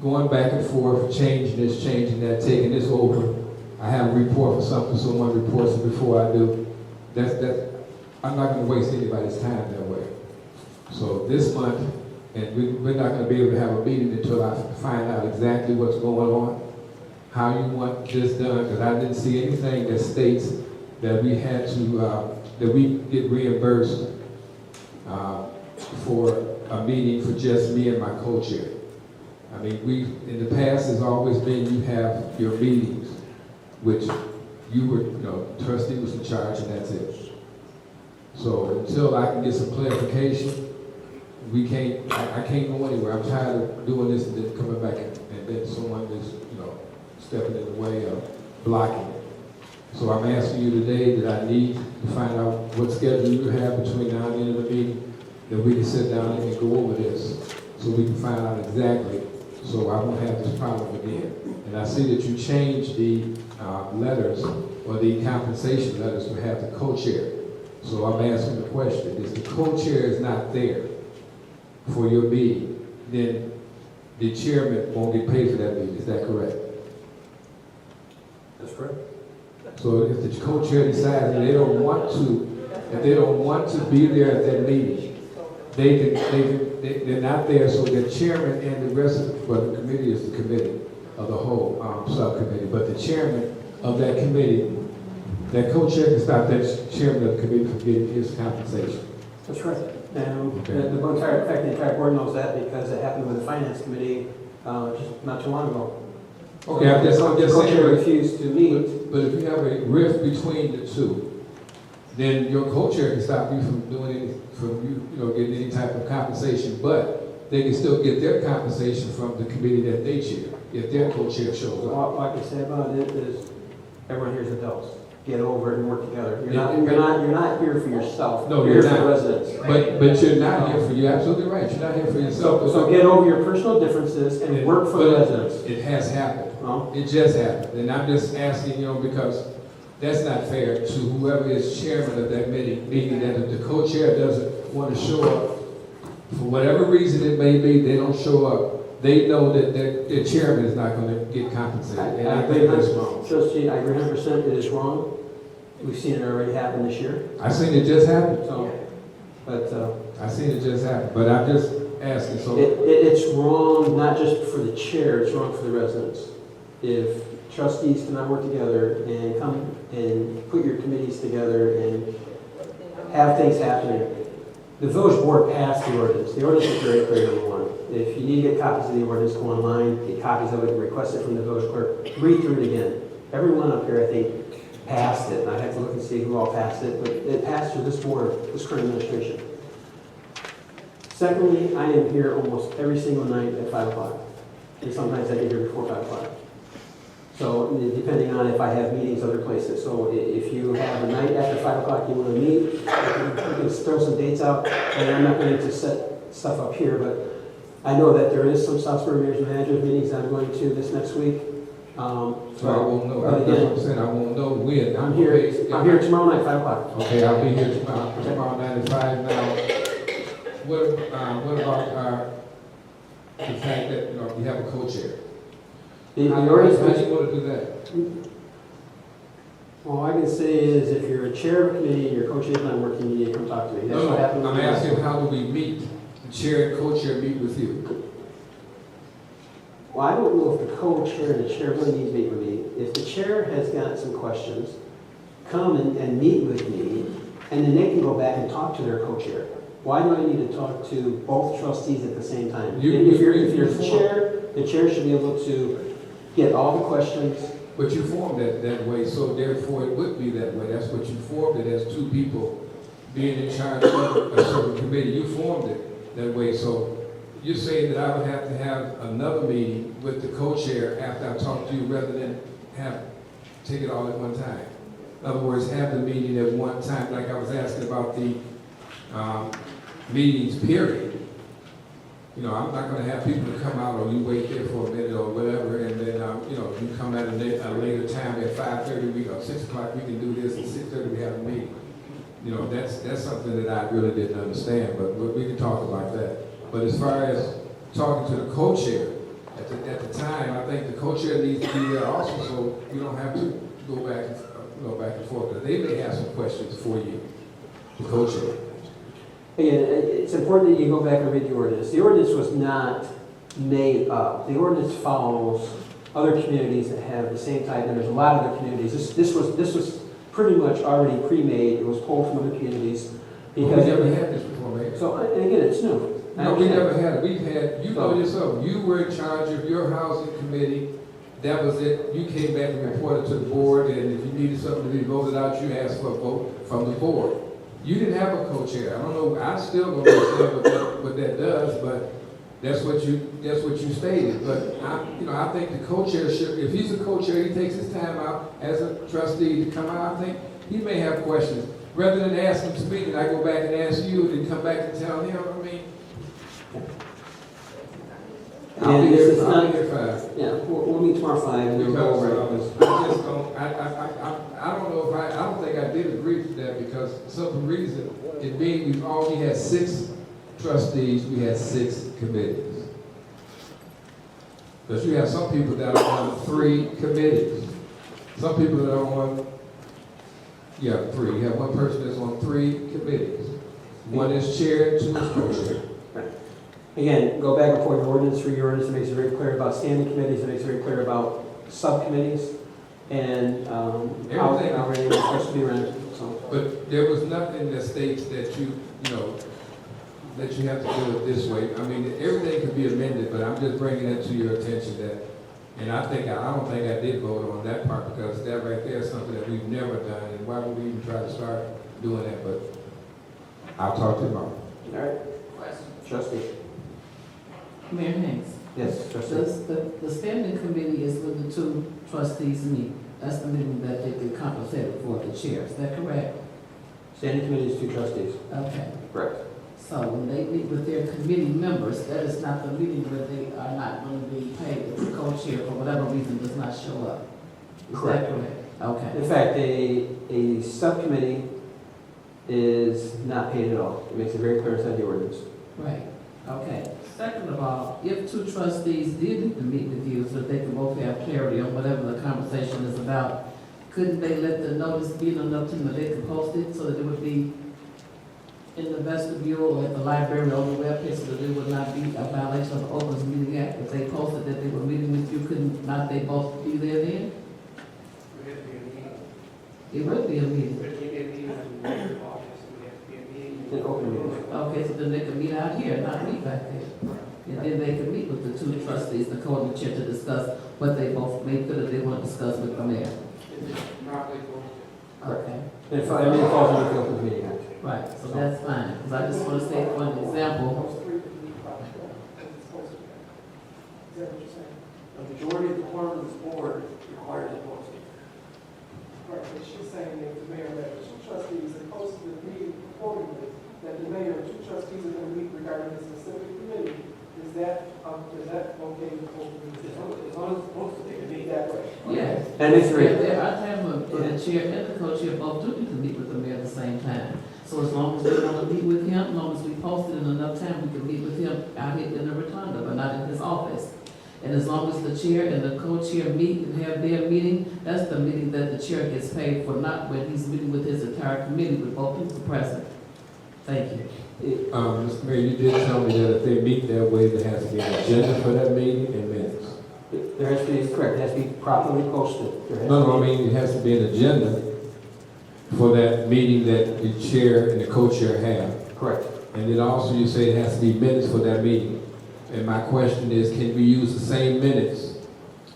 going back and forth, changing this, changing that, taking this over, I have a report for something, someone reports it before I do. I'm not gonna waste anybody's time that way. So this month, and we're not gonna be able to have a meeting until I find out exactly what's going on, how you want this done, because I didn't see anything that states that we had to, that we get reimbursed for a meeting for just me and my co-chair. I mean, in the past, has always been you have your meetings, which you were, trustee was in charge, and that's it. So until I can get some clarification, I can't go anywhere. I'm tired of doing this and then coming back and then someone is, stepping in the way of blocking it. So I'm asking you today that I need to find out what schedule you have between now and the end of the meeting, that we can sit down and go over this, so we can find out exactly, so I won't have this problem again. And I see that you changed the letters, or the compensation letters, to have the co-chair. So I'm asking the question, if the co-chair is not there for your meeting, then the chairman won't get paid for that meeting, is that correct? That's correct. So if the co-chair decides that they don't want to be there at that meeting, they're not there, so the chairman and the rest of the committee is the committee of the whole subcommittee, but the chairman of that committee, that co-chair can stop that chairman of the committee from getting his compensation. That's right. And the entire board knows that because it happened with the finance committee just not too long ago. Okay, I'm just saying, Co-chair refused to meet. But if you have a rift between the two, then your co-chair can stop you from doing getting any type of compensation, but they can still get their compensation from the committee that they chair, if their co-chair shows up. All I can say about it is, everyone here is adults. Get over it and work together. You're not here for yourself. No, you're you're here for not. the residents. But you're not here for, you're absolutely right, you're not here for yourself. So get over your personal differences and work for the residents. It has happened. No? It just happened. And I'm just asking, because that's not fair to whoever is chairman of that meeting, that if the co-chair doesn't want to show up, for whatever reason it may be, they don't show up, they know that their chairman is not going to get compensated. And I think that's wrong. Trustee, I agree 100%, it is wrong. We've seen it already happen this year. I seen it just happen. I seen it just happen, but I'm just asking, so. It's wrong, not just for the chair, it's wrong for the residents. If trustees cannot work together and come and put your committees together and have things happening. The village board passed the ordinance. The ordinance is very clear, number one. If you need to get copies of the ordinance, go online, get copies of it, request it from the village clerk, read through it again. Everyone up here, I think, passed it, and I have to look and see who all passed it, but it passed through this board, this current administration. Secondly, I am here almost every single night at 5 o'clock, and sometimes I get here before 5 o'clock. So depending on if I have meetings other places. So if you have a night after 5 o'clock you want to meet, you can throw some dates out, and I'm not going to set stuff up here, but I know that there is some Southborough Mayor's and Managers meetings I'm going to this next week. So I won't know. That's what I'm saying. I won't know when. I'm here tomorrow night, 5 o'clock. Okay, I'll be here tomorrow night at 5 now. What about the fact that you have a co-chair? How do you want to do that? All I can say is if you're a chair of a committee and your co-chair is not working, you need to come talk to me. That's what happened. I'm asking how do we meet? The chair and co-chair meet with you. Well, I don't know if the co-chair and the chair really need to meet with me. If the chair has got some questions, come and meet with me, and then they can go back and talk to their co-chair. Why do I need to talk to both trustees at the same time? If you're the chair should be able to get all the questions. But you formed it that way, so therefore it would be that way. That's what you formed it as, two people being in charge of a certain committee. You formed it that way, so you're saying that I would have to have another meeting with the co-chair after I talk to you rather than take it all at one time. In other words, have the meeting at one time, like I was asking about the meetings, period. You know, I'm not gonna have people to come out or you wait there for a minute or whatever, and then, you know, you come at a later time at 5:30, or 6 o'clock, we can do this, at 6:30 we have a meeting. You know, that's something that I really didn't understand, but we can talk about that. But as far as talking to the co-chair, at the time, I think the co-chair needs to be there also, so you don't have to go back and forth, because they may have some questions for you, the co-chair. Again, it's important that you go back and read the ordinance. The ordinance was not made up. The ordinance follows other communities that have the same type, and there's a lot of other communities. This was pretty much already pre-made. It was pulled from other communities. Because we never had this before, right? So, and again, it's new. No, we never had it. We've had, you know yourself, you were in charge of your housing committee. That was it. You came back and reported to the board, and if you needed something to be voted out, you asked for a vote from the board. You didn't have a co-chair. I don't know, I still don't understand what that does, but that's what you stated. But I think the co-chair should, if he's a co-chair, he takes his time out as a trustee to come out. I think he may have questions. Rather than ask him to me, then I go back and ask you, and then come back and tell him, I mean. I'll be here 5. Yeah, we'll meet tomorrow 5 and then we'll go over it. I just don't, I don't know if I don't think I did agree with that because for some reason, it being we had 6 trustees, we had 6 committees. Because you have some people that are on 3 committees. Some people that are on, 3. You have one person that's on 3 committees. One is chair, 2 is co-chair. Again, go back and forth your ordinance, read your ordinance. It makes it very clear about standing committees. It makes it very clear about subcommittees and how everything is supposed to be run. So. But there was nothing that states that you have to do it this way. I mean, everything could be amended, but I'm just bringing that to your attention that, and I don't think I did vote on that part because that right there is something that we've never done, and why would we even try to start doing that? But I'll talk to you tomorrow. All right. Trustee. Mayor Haynes. Yes, trustee. The standing committee is when the 2 trustees meet. That's the meeting that they get compensated for the chair. Is that correct? Standing committee is 2 trustees. Okay. Correct. So when they meet with their committee members, that is not the meeting where they are not going to be paid if the co-chair for whatever reason does not show up. Is Correct. that correct? Okay. In fact, a subcommittee is not paid at all. It makes it very clear inside the ordinance. Right. Okay. Second of all, if 2 trustees did need to meet with you so that they can both have clarity on whatever the conversation is about, couldn't they let the notice be enough to that they could post it so that it would be in the vestibule or at the library or on the webpage so that it would not be a violation of the Open Meeting Act? If they posted that they were meeting with you, couldn't not they both be there then? It would be a meeting. An open meeting. Okay, so then they could meet out here, not meet back there. And then they could meet with the 2 trustees, the co and the chair, to discuss what they both may feel that they want to discuss with the mayor. Okay. And it falls under the Open Meeting Act. Right, so that's fine, because I just want to say, for an example, The majority of the quorum of this board requires a posting. Right, but she's saying that the mayor met 2 trustees and posted the meeting accordingly, that the mayor and 2 trustees are going to meet regarding a specific committee. Is that okay with both of you? As long as both of them meet that way. yes. And it's There are times when the chair and the co-chair both do need to meet with the mayor at the same time. So as long as they want to meet with him, as long as we post it in enough time, we can meet with him out here in the rotunda, but not in his office. And as long as the chair and the co-chair meet and have their meeting, that's the meeting that the chair gets paid for, not when he's meeting with his entire committee with both people present. Thank you. Mr. Mayor, you did tell me that if they meet that way, there has to be an agenda for that meeting and minutes. There has to be, correct, it has to be properly posted. No, I mean, it has to be an agenda for that meeting that the chair and the co-chair have. Correct. And then also you say it has to be minutes for that meeting. And my question is, can we use the same minutes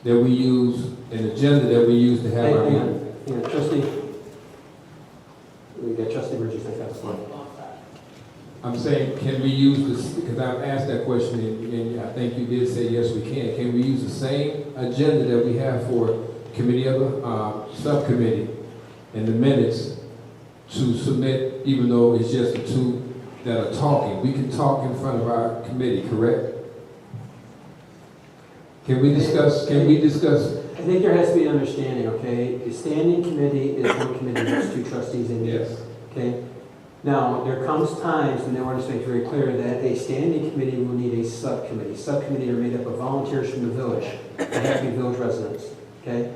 that we use, an agenda that we use to have our meeting? Hang on, trustee. We got trustee Bridges, I got one. I'm saying, can we use this, because I've asked that question, and I think you did say yes, we can. Can we use the same agenda that we have for committee of the subcommittee in the minutes to submit, even though it's just the two that are talking? We can talk in front of our committee, correct? Can we discuss? I think there has to be an understanding, okay? The standing committee is one committee, there's two trustees in it. Yes. Okay? Now, there comes times when the ordinance makes very clear that a standing committee will need a subcommittee. Subcommittee are made up of volunteers from the village. They have to be village residents, okay?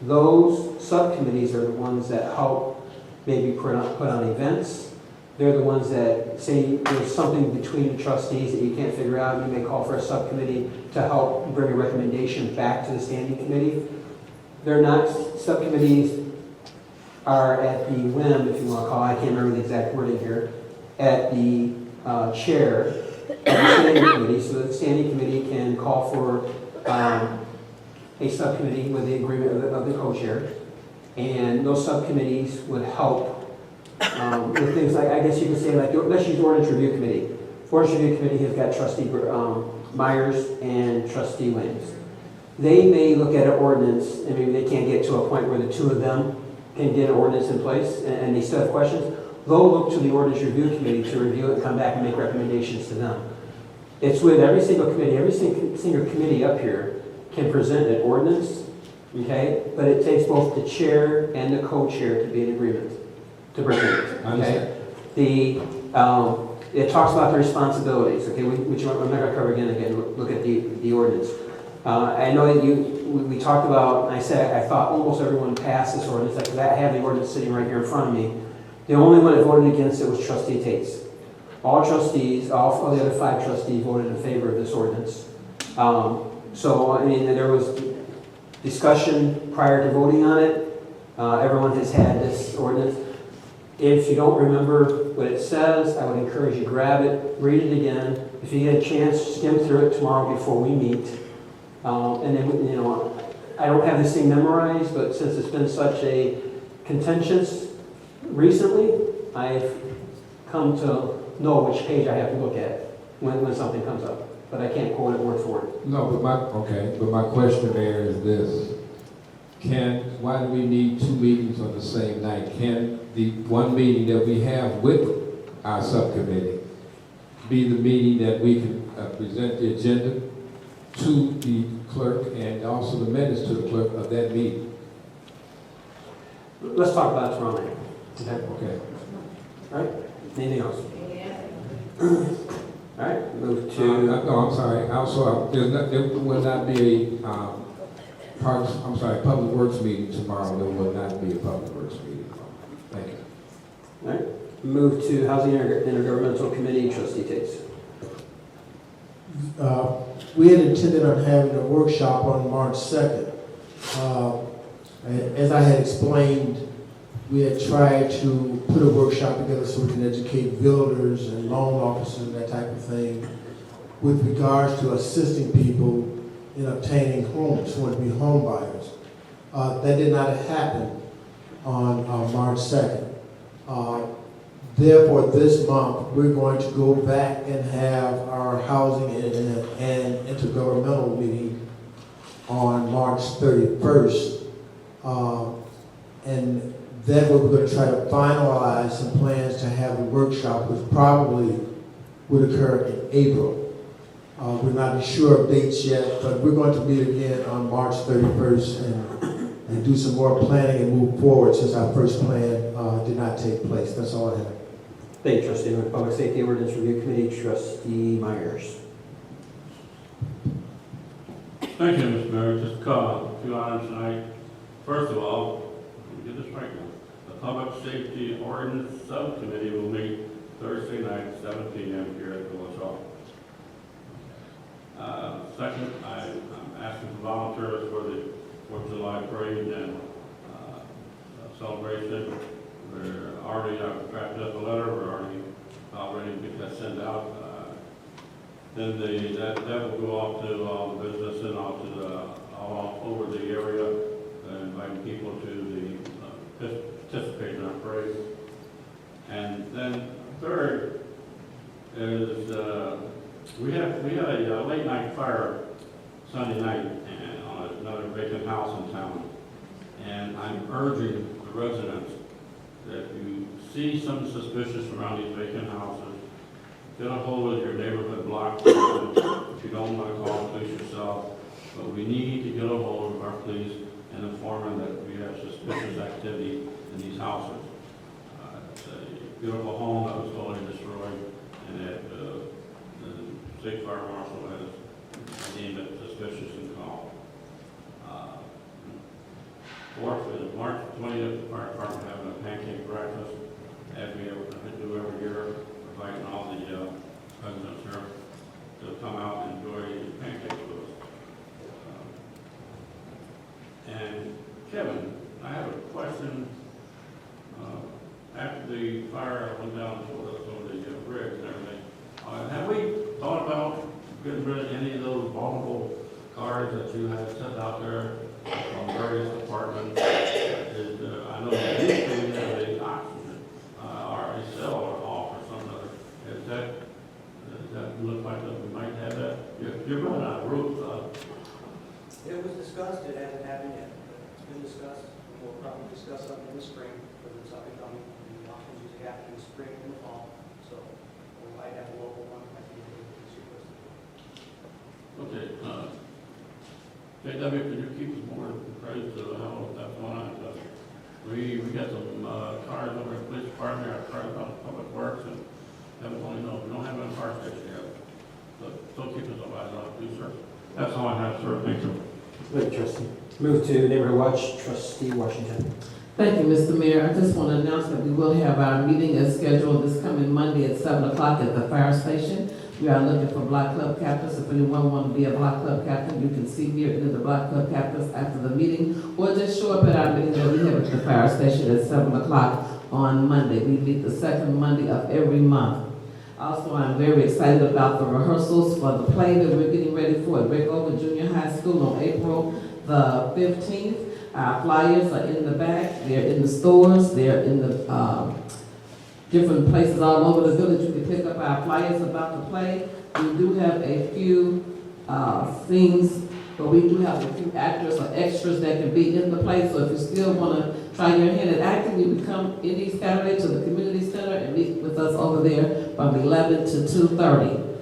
Those subcommittees are the ones that help maybe put on events. They're the ones that say there's something between the trustees that you can't figure out. You may call for a subcommittee to help bring a recommendation back to the standing committee. They're not, subcommittees are at the whim, if you want to call it, I can't remember the exact wording here, at the chair of the standing committee, so that the standing committee can call for a subcommittee with the agreement of the co-chair. And those subcommittees would help with things like, I guess you could say, like, let's use ordinance review committee. Ordinance review committee has got trustee Myers and trustee Williams. They may look at an ordinance, and maybe they can't get to a point where the two of them can get an ordinance in place, and they still have questions. They'll look to the ordinance review committee to review it and come back and make recommendations to them. It's with every single committee, every single committee up here can present an ordinance, okay? But it takes both the chair and the co-chair to be in agreement to present it, okay? It talks about the responsibilities, okay, which I'm not gonna cover again, look at the ordinance. I know that we talked about, and I said, I thought almost everyone passed this ordinance, because I have the ordinance sitting right here in front of me. The only one that voted against it was trustee Tates. All trustees, all of the other 5 trustees voted in favor of this ordinance. So, I mean, there was discussion prior to voting on it. Everyone has had this ordinance. If you don't remember what it says, I would encourage you to grab it, read it again. If you get a chance, skim through it tomorrow before we meet. And then, you know, I don't have this thing memorized, but since it's been such a contentious recently, I've come to know which page I have to look at when something comes up. But I can't quote it word for word. No, but my question, Mayor, is this. Why do we need 2 meetings on the same night? Can the one meeting that we have with our subcommittee be the meeting that we can present the agenda to the clerk and also the minutes to the clerk of that meeting? Let's talk about it tomorrow night. Okay. All right? Anything else? All right, move to... no, I'm sorry. Also, there will not be a Public Works meeting tomorrow. There will not be a Public Works meeting tomorrow. Thank you. All right, move to Housing Intergovernmental Committee, trustee Tates. We had intended on having a workshop on March 2nd. As I had explained, we had tried to put a workshop together so we can educate builders and loan officers and that type of thing with regards to assisting people in obtaining homes who want to be home buyers. That did not happen on March 2nd. Therefore, this month, we're going to go back and have our housing and intergovernmental meeting on March 31st. And then we're going to try to finalize some plans to have a workshop, which probably would occur in April. We're not sure of dates yet, but we're going to meet again on March 31st and do some more planning and move forward since our first plan did not take place. That's all I have. Thank you, trustee. Public Safety Ordinance Review Committee, trustee Myers. Thank you, Mr. Mayor. Just a few items tonight. First of all, let me get this right now. The Public Safety Ordinance Subcommittee will meet Thursday night, 7 p.m. here at Village Hall. Second, I'm asking for volunteers for the 4th of July parade and celebration. We're already drafted up a letter. We're already get that sent out. Then that will go off to all the business and all over the area, inviting people to participate in our parade. And then third, we had a late night fire Sunday night and on another vacant house in town. And I'm urging the residents that you see some suspicious around these vacant houses, get a hold of your neighborhood block president. If you don't want to call the police yourself, but we need to get a hold of our police and inform them that we have suspicious activity in these houses. It's a beautiful home that was totally destroyed, and that the state fire marshal has deemed it suspicious and called. Fourth is March 20th, the fire department having a pancake breakfast, as we do every year, inviting all the residents here to come out and enjoy pancakes with us. And Kevin, I have a question. After the fire went down over the bridge and everything, have we thought about getting rid of any of those vulnerable cars that you have set out there from various departments? I know that used to we have a auction or a sale or off or something other. Does that look like that we might have that? You're running out of roofs. It was discussed, it hasn't happened yet. It's been discussed, we'll probably discuss something in the spring, because it's up and coming. The auctions usually happen in the spring and the fall, so we might have a local one at the end of this year. Okay, JW, could you keep us more appraised of how that's going on? We got some cars over at the police department, our cars out of public works, and heaven only knows, we don't have any fire station yet. But still keep us alive, please, sir. That's all I have, sir. Thank you. Thank you, trustee. Move to neighborhood watch, trustee Washington. Thank you, Mr. Mayor. I just want to announce that we will have our meeting as scheduled this coming Monday at 7 o'clock at the fire station. We are looking for Block Club captains. If anyone wants to be a Block Club captain, you can see me or any of the Block Club captains after the meeting, or just show up at our meeting that we have at the fire station at 7 o'clock on Monday. We meet the second Monday of every month. Also, I'm very excited about the rehearsals for the play that we're getting ready for at Rickover Junior High School on April the 15th. Our flyers are in the back, they're in the stores, they're in the different places all over the village. You can pick up our flyers about the play. We do have a few things, but we do have a few actors or extras that can be in the play. So if you still want to try your hand at acting, you can come any Saturday to the community center and meet with us over there from 11 to 2:30.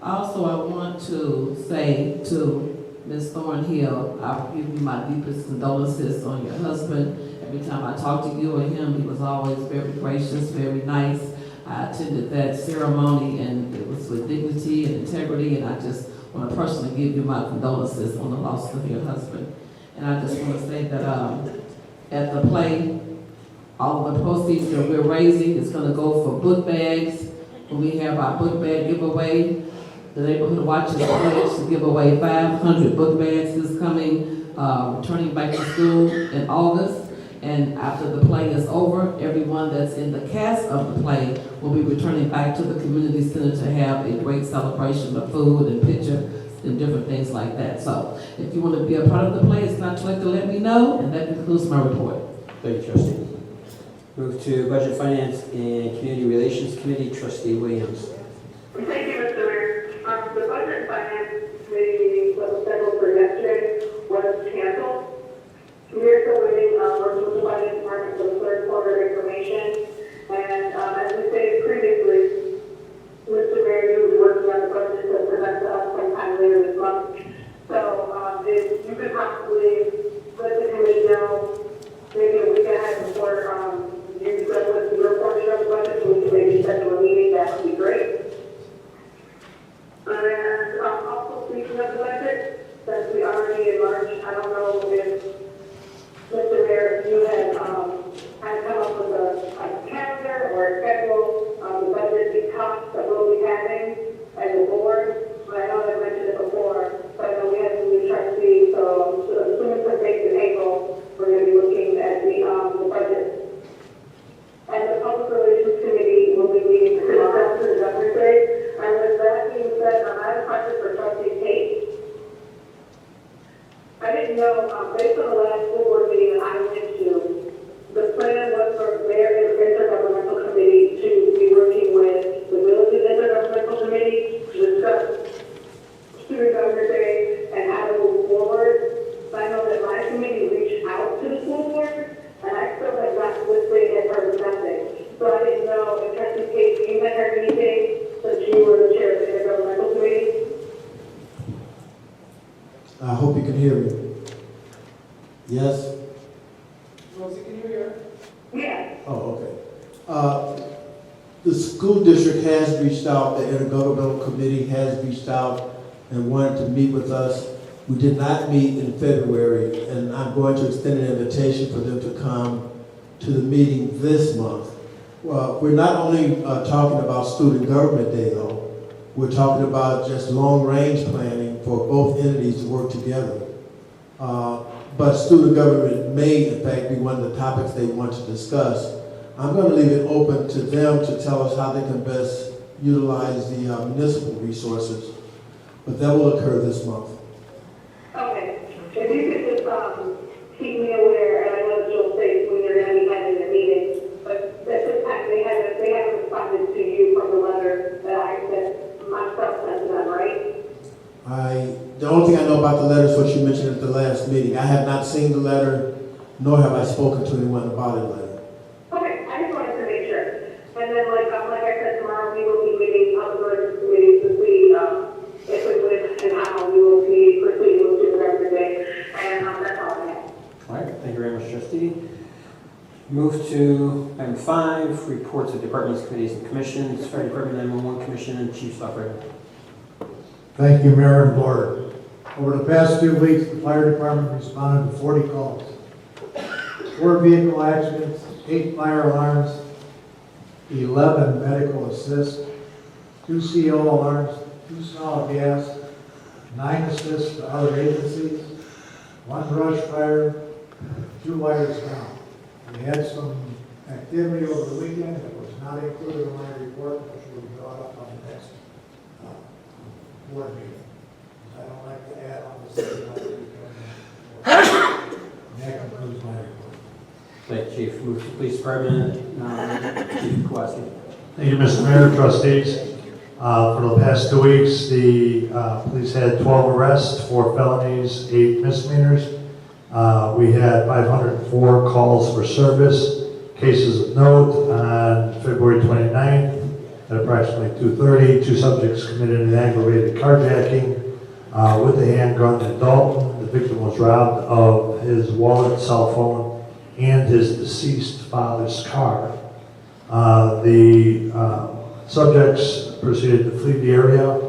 Also, I want to say to Ms. Thornhill, I give you my deepest condolences on your husband. Every time I talked to you and him, he was always very gracious, very nice. I attended that ceremony and it was with dignity and integrity, and I just want to personally give you my condolences on the loss of your husband. And I just want to say that at the play, all of the proceeds that we're raising is going to go for book bags. When we have our book bag giveaway, the neighborhood watches pledged to give away 500 book bags this coming, returning back to school in August. And after the play is over, everyone that's in the cast of the play will be returning back to the community center to have a great celebration of food and picture and different things like that. So if you want to be a part of the play, it's not too late to let me know, and that concludes my report. Thank you, trustee. Move to Budget, Finance, and Community Relations Committee, trustee Williams. Thank you, Mr. Mayor. The Budget and Finance Committee meeting was scheduled for yesterday, was canceled. We are still waiting working with the Finance Department for the third quarter information. And as we stated previously, Mr. Mayor, you will be working on the budget to present to us sometime later this month. So if you could possibly let the committee know maybe a week ahead before you present with your portion of the budget, so we can maybe schedule a meeting, that would be great. And also speaking of the budget, since we already in March, I don't know if Mr. Mayor, if you had come up with a calendar or a schedule of the budget talks that we'll be having as a board. But I know I mentioned it before, but I know we have some new trustees, so as soon as the date's in April, we're going to be looking at the budget. And the Public Relations Committee will be meeting tomorrow after the Governor's Day. And with that being said, I have a question for Trustee Tate. I didn't know, based on the last school board meeting that I went to, the plan was for their intergovernmental committee to be working with the village's intergovernmental committee to discuss the school board, and I still have not listened and heard nothing. So I didn't know if Trustee Casey, you had heard anything since you were the chair of the intergovernmental committee? I hope you can hear me. Yes? Rosie, can you hear? Yeah. Oh, okay. The school district has reached out, the intergovernmental committee has reached out and wanted to meet with us. We did not meet in February, and I'm going to extend an invitation for them to come to the meeting this month. Well, we're not only talking about Student Government Day, though. We're talking about just long-range planning for both entities to work together. But student government may, in fact, be one of the topics they want to discuss. I'm going to leave it open to them to tell us how they can best utilize the municipal resources, but that will occur this month. Okay. If you could just keep me aware, and I know that you'll say when you're going to be having a meeting, but at this time they haven't responded to you from the letter that I sent myself sent to them, right? The only thing I know about the letter is what you mentioned at the last meeting. I have not seen the letter, nor have I spoken to anyone about the letter. Okay, I just wanted to make sure. And then, like I said, tomorrow we will be meeting other committees to see if and when and how we will be proceeding with the government day. And that's all I have. All right, thank you very much, trustee. Move to item 5, reports of departments, committees, and commissions. Fire Department 911 Commission and Chief Operator. Thank you, Mayor and Board. Over the past 2 weeks, the fire department responded to 40 calls. 4 vehicle accidents, 8 fire alarms, 11 medical assists, 2 CO alarms, 2 solid gas, 9 assists to other agencies, 1 brush fire, 2 wires down. We had some activity over the weekend that was not included in my report, which will be brought up on the next board meeting. I don't like to add on the same night. That concludes my report. Thank you, Chief. Move to Police Department, Chief Kowalski. Thank you, Mr. Mayor, trustees. For the past 2 weeks, the police had 12 arrests, 4 felonies, 8 misdemeanors. We had 504 calls for service. Cases of note on February 29th at approximately 2:30, 2 subjects committed an aggravated carjacking with a handgun in Dalton. The victim was robbed of his wallet, cell phone, and his deceased father's car. The subjects proceeded to flee the area.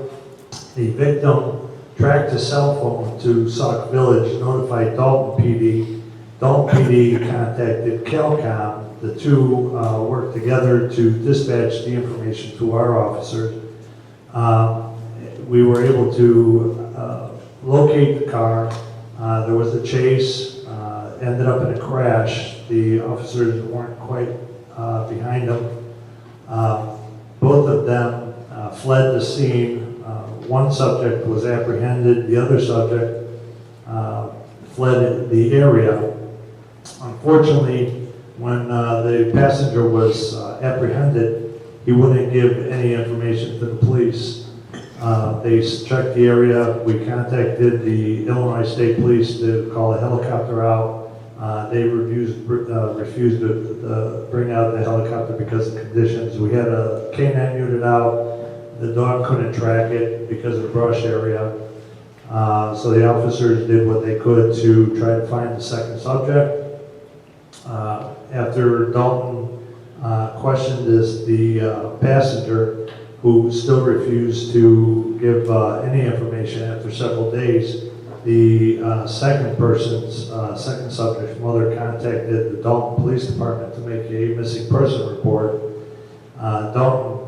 The victim tracked his cell phone to Sauk Village, notified Dalton PD. Dalton PD contacted Calcom. The two worked together to dispatch the information to our officers. We were able to locate the car. There was a chase, ended up in a crash. The officers weren't quite behind them. Both of them fled the scene. One subject was apprehended. The other subject fled the area. Unfortunately, when the passenger was apprehended, he wouldn't give any information to the police. They checked the area. We contacted the Illinois State Police to call a helicopter out. They refused to bring out the helicopter because of conditions. We had a K9 unit out. The dog couldn't track it because of the brush area. So the officers did what they could to try to find the second subject. After Dalton questioned the passenger, who still refused to give any information after several days, the second subject's mother contacted the Dalton Police Department to make a missing person report. Dalton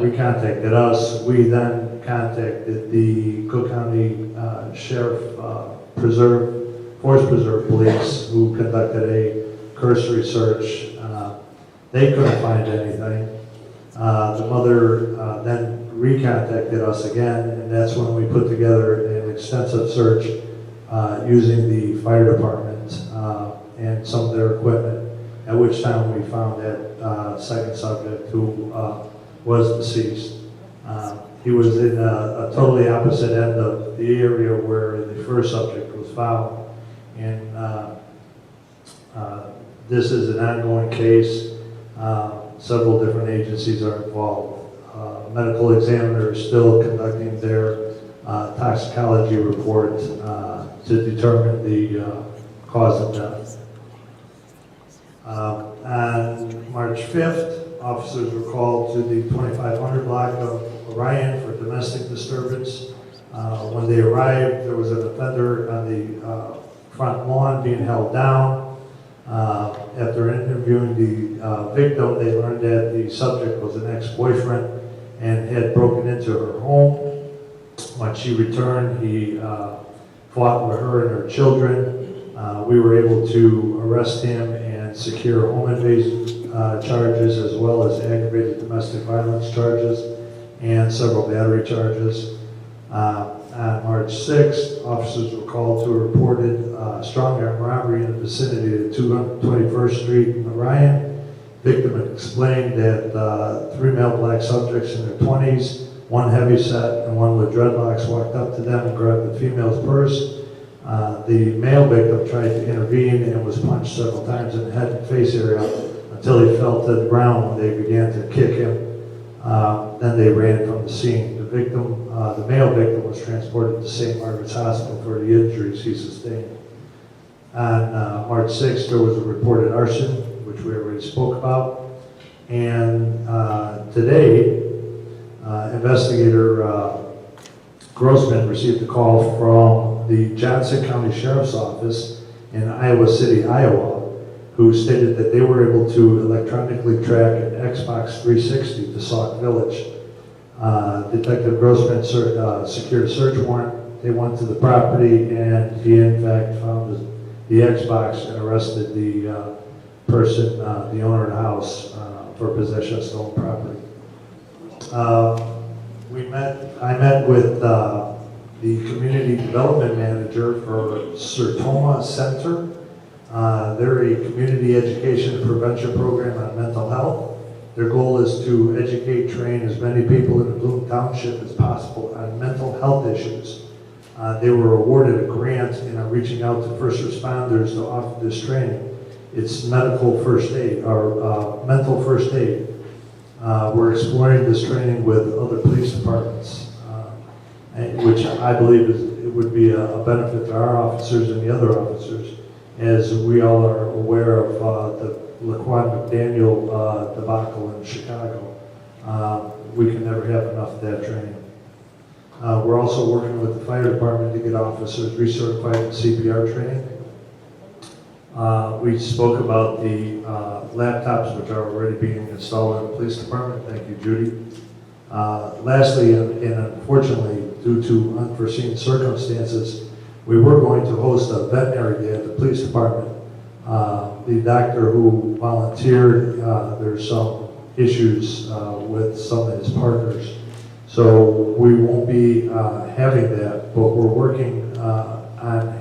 recontacted us. We then contacted the Cook County Sheriff Forest Preserve Police, who conducted a cursory search. They couldn't find anything. The mother then recontacted us again, and that's when we put together an extensive search using the fire department and some of their equipment, at which time we found that second subject who was deceased. He was in a totally opposite end of the area where the first subject was found. And This is an ongoing case. Several different agencies are involved. Medical examiner is still conducting their toxicology report to determine the cause of death. On March 5th, officers were called to the 2500 block of Orion for domestic disturbance. When they arrived, there was an offender on the front lawn being held down. After interviewing the victim, they learned that the subject was an ex-boyfriend and had broken into her home. When she returned, he fought with her and her children. We were able to arrest him and secure home invasion charges, as well as aggravated domestic violence charges and several battery charges. On March 6th, officers were called to a reported strong arm robbery in the vicinity of 221st Street in Orion. Victim explained that 3 male black subjects in their 20s, one heavyset and one with dreadlocks, walked up to them and grabbed the female's purse. The male victim tried to intervene and was punched several times in the head and face area until he fell to the ground when they began to kick him. Then they ran from the scene. The male victim was transported to St. Margaret's Hospital for the injuries he sustained. On March 6th, there was a reported arson, which we already spoke about. And today, investigator Grossman received a call from the Johnson County Sheriff's Office in Iowa City, Iowa, who stated that they were able to electronically track an Xbox 360 to Sauk Village. Detective Grossman secured a search warrant. They went to the property and he in fact found the Xbox and arrested the person, the owner of the house, for possession of stolen property. I met with the community development manager for Sertoma Center. They're a community education and prevention program on mental health. Their goal is to educate, train as many people in the Bloom Township as possible on mental health issues. They were awarded a grant and are reaching out to first responders to offer this training. It's medical first aid, or mental first aid. We're exploring this training with other police departments, which I believe it would be a benefit to our officers and the other officers, as we all are aware of the Laquan McDaniel debacle in Chicago. We can never have enough of that training. We're also working with the fire department to get officers recertified in CPR training. We spoke about the laptops which are already being installed in the police department. Thank you, Judy. Lastly, and unfortunately, due to unforeseen circumstances, we were going to host a veterinary day at the police department. The doctor who volunteered, there's some issues with some of his partners. So we won't be having that, but we're working on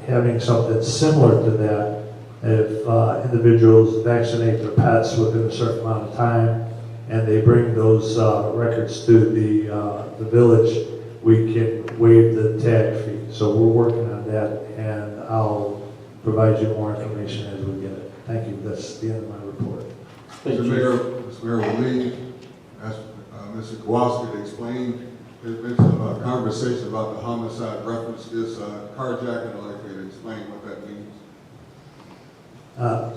having something similar to that. If individuals vaccinate their pets within a certain amount of time and they bring those records to the village, we can waive the tag fee. So we're working on that, and I'll provide you more information as we get it. Thank you. That's the end of my report. Mr. Mayor, will we ask Mr. Kowalski to explain? There's been some conversation about the homicide reference, this carjacking. I'd like you to explain what that means.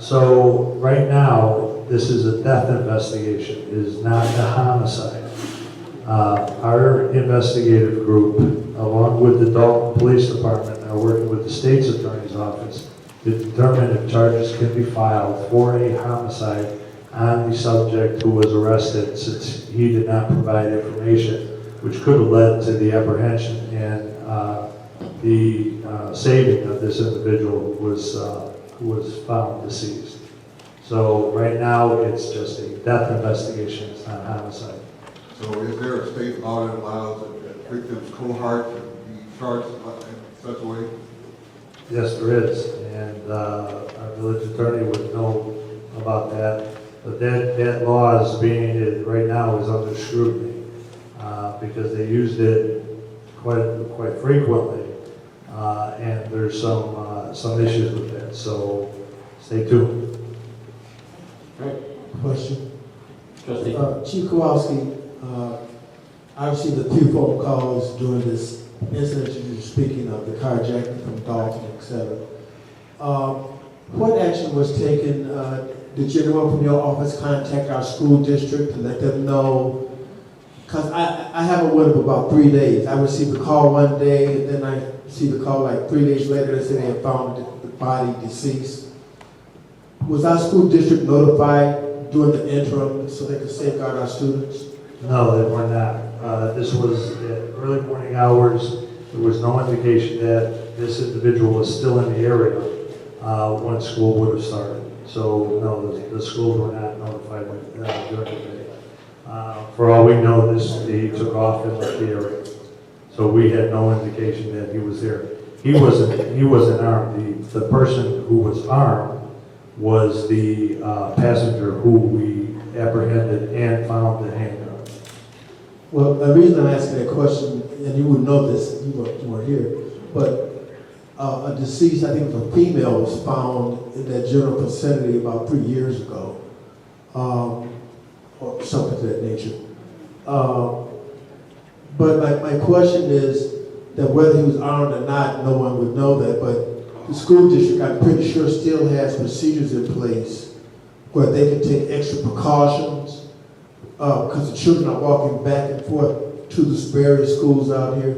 So right now, this is a death investigation. It is not a homicide. Our investigative group, along with the Dalton Police Department, are working with the state's attorney's office to determine if charges can be filed for a homicide on the subject who was arrested, since he did not provide information, which could have led to the apprehension and the saving of this individual who was found deceased. So right now, it's just a death investigation. It's not homicide. So is there a state law that allows a victim's cohort to be charged in such a way? Yes, there is, and our village attorney would know about that. But that law is being, right now, is under scrutiny because they used it quite frequently and there's some issues with that, so stay tuned. Question. Trustee. Chief Kowalski, I received a few phone calls during this incident you were speaking of, the carjacking from Dalton, et cetera. What action was taken? Did anyone from your office contact our school district to let them know? Because I have a wait of about 3 days. I received a call one day, and then I received a call like 3 days later that said they had found the body deceased. Was our school district notified during the interim so they could safeguard our students? No, they were not. This was at early morning hours. There was no indication that this individual was still in the area when school would have started. So no, the schools were not notified during the day. For all we know, he took off and left the area. So we had no indication that he was there. He wasn't armed. The person who was armed was the passenger who we apprehended and found the handgun. Well, the reason I'm asking that question, and you would know this, you weren't here, but a deceased, I think it was a female, was found in that general vicinity about 3 years ago, or something to that nature. But my question is that whether he was armed or not, no one would know that, but the school district, I'm pretty sure, still has procedures in place where they can take extra precautions because the children are walking back and forth to the various schools out here.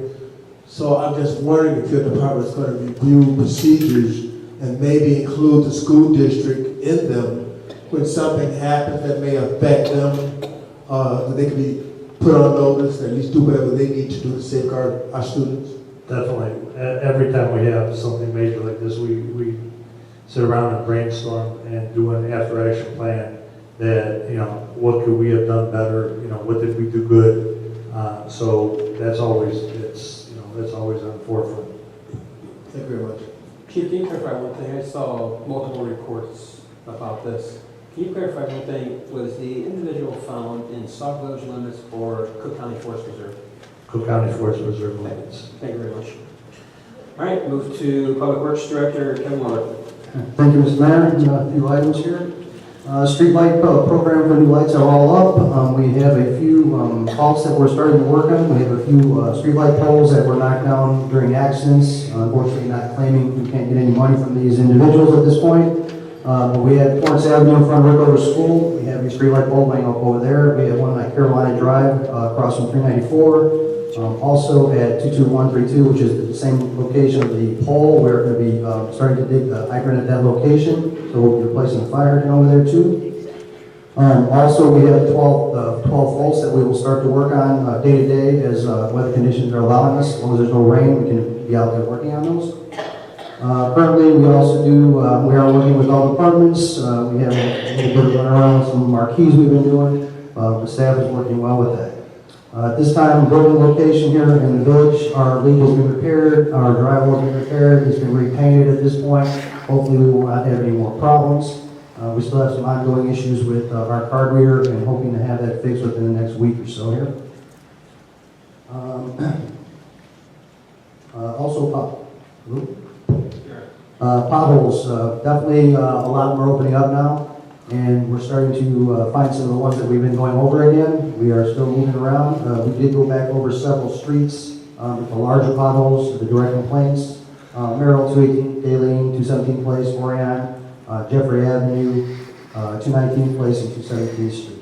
So I'm just wondering if your department is going to review procedures and maybe include the school district in them when something happens that may affect them, that they can be put on notice, and at least do whatever they need to do to safeguard our students. Definitely. Every time we have something major like this, we sit around and brainstorm and do an after-action plan that, what could we have done better? What did we do good? So that's always, that's always on the forefront. Thank you very much. Chief, can you clarify one thing? I saw multiple reports about this. Can you clarify one thing? Was the individual found in Sauk Village limits or Cook County Forest Reserve? Cook County Forest Reserve limits. Thank you very much. All right, move to Public Works Director Kevin Waller. Thank you, Mr. Mayor. A few items here. Street light program for new lights are all up. We have a few faults that we're starting to work on. We have a few street light poles that were knocked down during accidents. Unfortunately, not claiming we can't get any money from these individuals at this point. But we had Florence Avenue in front of Rickover School. We have a street light pole laying up over there. We have one at Carolina Drive across from 394. Also at 22132, which is the same location of the pole, we're going to be starting to dig the hydrant at that location. So we'll be replacing the fire hydrant over there too. Also, we have 12 volts that we will start to work on day to day as weather conditions are allowing us. As long as there's no rain, we can be out there working on those. Currently, we also do, we are working with all departments. We have a little bit of run around with some marquees we've been doing. The staff is working well with that. At this time, building location here in the village, our leak has been repaired, our drywall has been repaired, it's been repainted at this point. Hopefully we will not have any more problems. We still have some ongoing issues with our card reader and hoping to have that fixed within the next week or so here. Also, potholes, definitely a lot of them are opening up now. And we're starting to find some of the ones that we've been going over again. We are still moving around. We did go back over several streets with the larger potholes, the direct complaints. Merrill, 218, Daleen, 217 Place, Orion, Jeffrey Avenue, 219 Place, and 217th Street.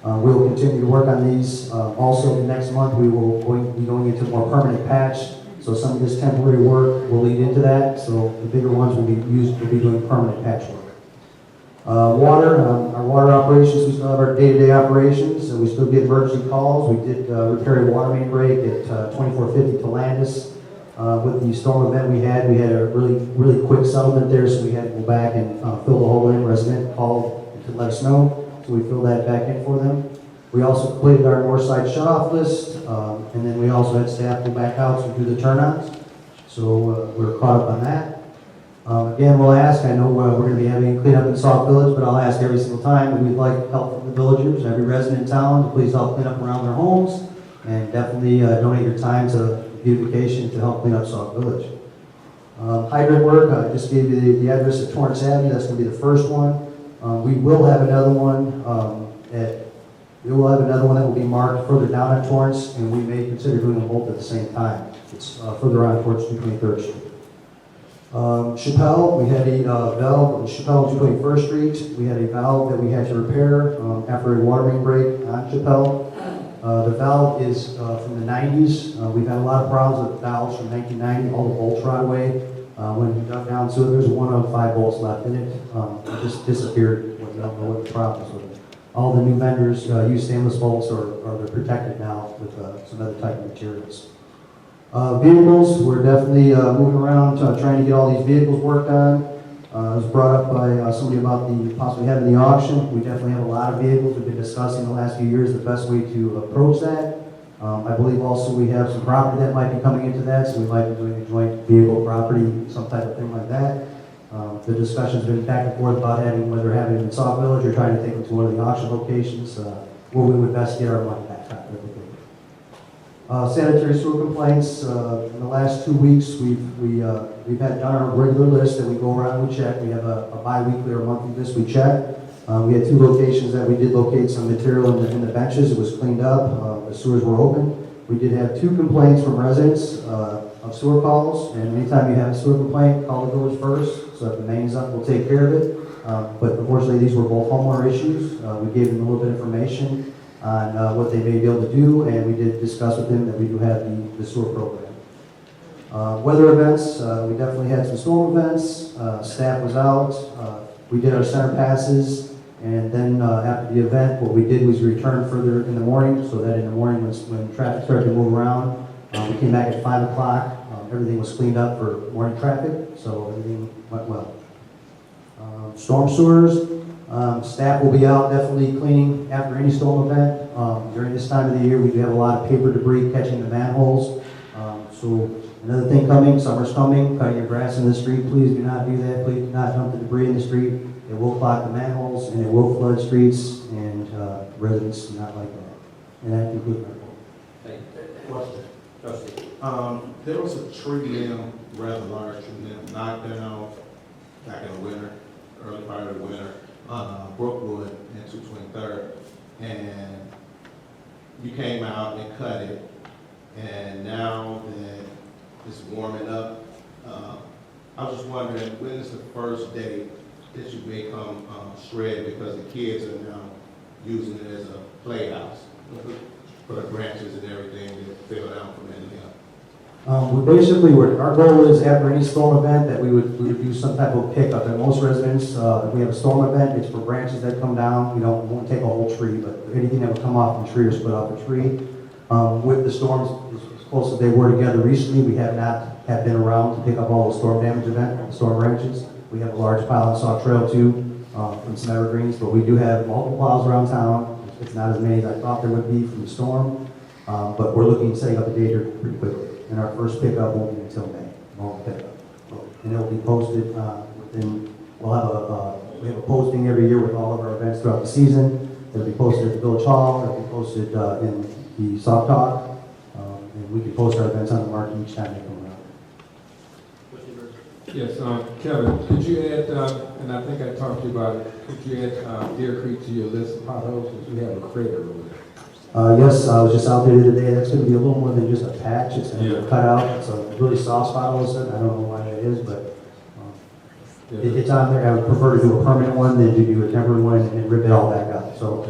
We will continue to work on these. Also, next month we will be going into more permanent patch. So some of this temporary work will lead into that. So the bigger ones will be doing permanent patch work. Water, our water operations, we still have our day-to-day operations, and we still get emergency calls. We did repair a water main break at 2450 to Landis. With the storm event we had a really quick settlement there, so we had to go back and fill the hole in. Resident called to let us know, so we filled that back in for them. We also completed our north side shutoff list, and then we also had staff go back out to do the turn-ons. So we're caught up on that. Again, we'll ask, I know we're going to be having cleanup in Sauk Village, but I'll ask every single time that we'd like help from the villagers, every resident in town, to please help clean up around their homes, and definitely donate your time to beautification to help clean up Sauk Village. Hydrant work, I just gave you the address of Torrance Avenue, that's gonna be the first one. We will have another one, we will have another one that will be marked further down on Torrance, and we may consider doing them both at the same time. It's further on towards 223rd Street. Chappelle, we had a valve, Chappelle and 221st Street, we had a valve that we had to repair after a water main break on Chappelle. The valve is from the 90s. We've had a lot of problems with valves from 1990, all the bolts rot away. When we dug down to it, there's one of 5 bolts left in it. It just disappeared. We don't know what the problem is with it. All the new vendors use stainless bolts or they're protected now with some other type of materials. Vehicles, we're definitely moving around trying to get all these vehicles worked on. It was brought up by somebody about the possibly having the auction. We definitely have a lot of vehicles. We've been discussing the last few years the best way to approach that. I believe also we have some property that might be coming into that, so we might be doing a joint vehicle property, some type of thing like that. The discussion's been back and forth about whether having it in Sauk Village or trying to take them to one of the auction locations where we would best get our money back. Sanitary sewer complaints. In the last 2 weeks, we've had done our regular list that we go around and we check. We have a bi-weekly or monthly list we check. We had 2 locations that we did locate some material in the benches. It was cleaned up. The sewers were open. We did have 2 complaints from residents of sewer calls. And anytime you have a sewer complaint, call the village first. So if the main's up, we'll take care of it. But unfortunately, these were both homeowner issues. We gave them a little bit of information on what they may be able to do, and we did discuss with them that we do have the sewer program. Weather events, we definitely had some storm events. Staff was out. We did our center passes, and then after the event, what we did was return further in the morning, so that in the morning when traffic started to move around, we came back at 5 o'clock. Everything was cleaned up for morning traffic, so everything went well. Storm sewers. Staff will be out definitely cleaning after any storm event. During this time of the year, we do have a lot of paper debris catching the manholes. So another thing coming, summer's coming, cutting your grass in the street, please do not do that. Please do not dump the debris in the street. It will clog the manholes and it will flood streets, and residents do not like that. And that concludes my report. Thank you. Question. Trustee. There was a tree limb, rather large tree limb, knocked down back in the winter, early part of the winter, on Brookwood and 223rd, and you came out and cut it, and now that it's warming up, I was just wondering, when is the first day that you become shred, because the kids are now using it as a playhouse for the branches and everything that fell down from it? Our goal is after any storm event that we would do some type of pickup. And most residents, if we have a storm event, it's for branches that come down. We won't take a whole tree, but anything that would come off the tree or split off the tree. With the storms, as close as they were together recently, we have not been around to pick up all the storm damage event, storm branches. We have a large pile on Sauk Trail too, from some evergreens, but we do have multiple piles around town. It's not as many as I thought there would be from the storm, but we're looking at setting up a date here pretty quickly. And our first pickup won't be until May, pickup. And it'll be posted we have a posting every year with all of our events throughout the season. It'll be posted at the Village Hall, it'll be posted in the Sauk Talk, and we can post our events on the market each time they come around. Yes, Kevin, could you add, and I think I talked to you about it, could you add Deer Creek to your list of potholes, because we have a crater over there? Yes, I was just out there today. That's going to be a little more than just a patch. It's going to be cut out. It's a really soft spot all of a sudden. I don't know why that is, but it's on there. I would prefer to do a permanent one than to do a temporary one and rip it all back out. So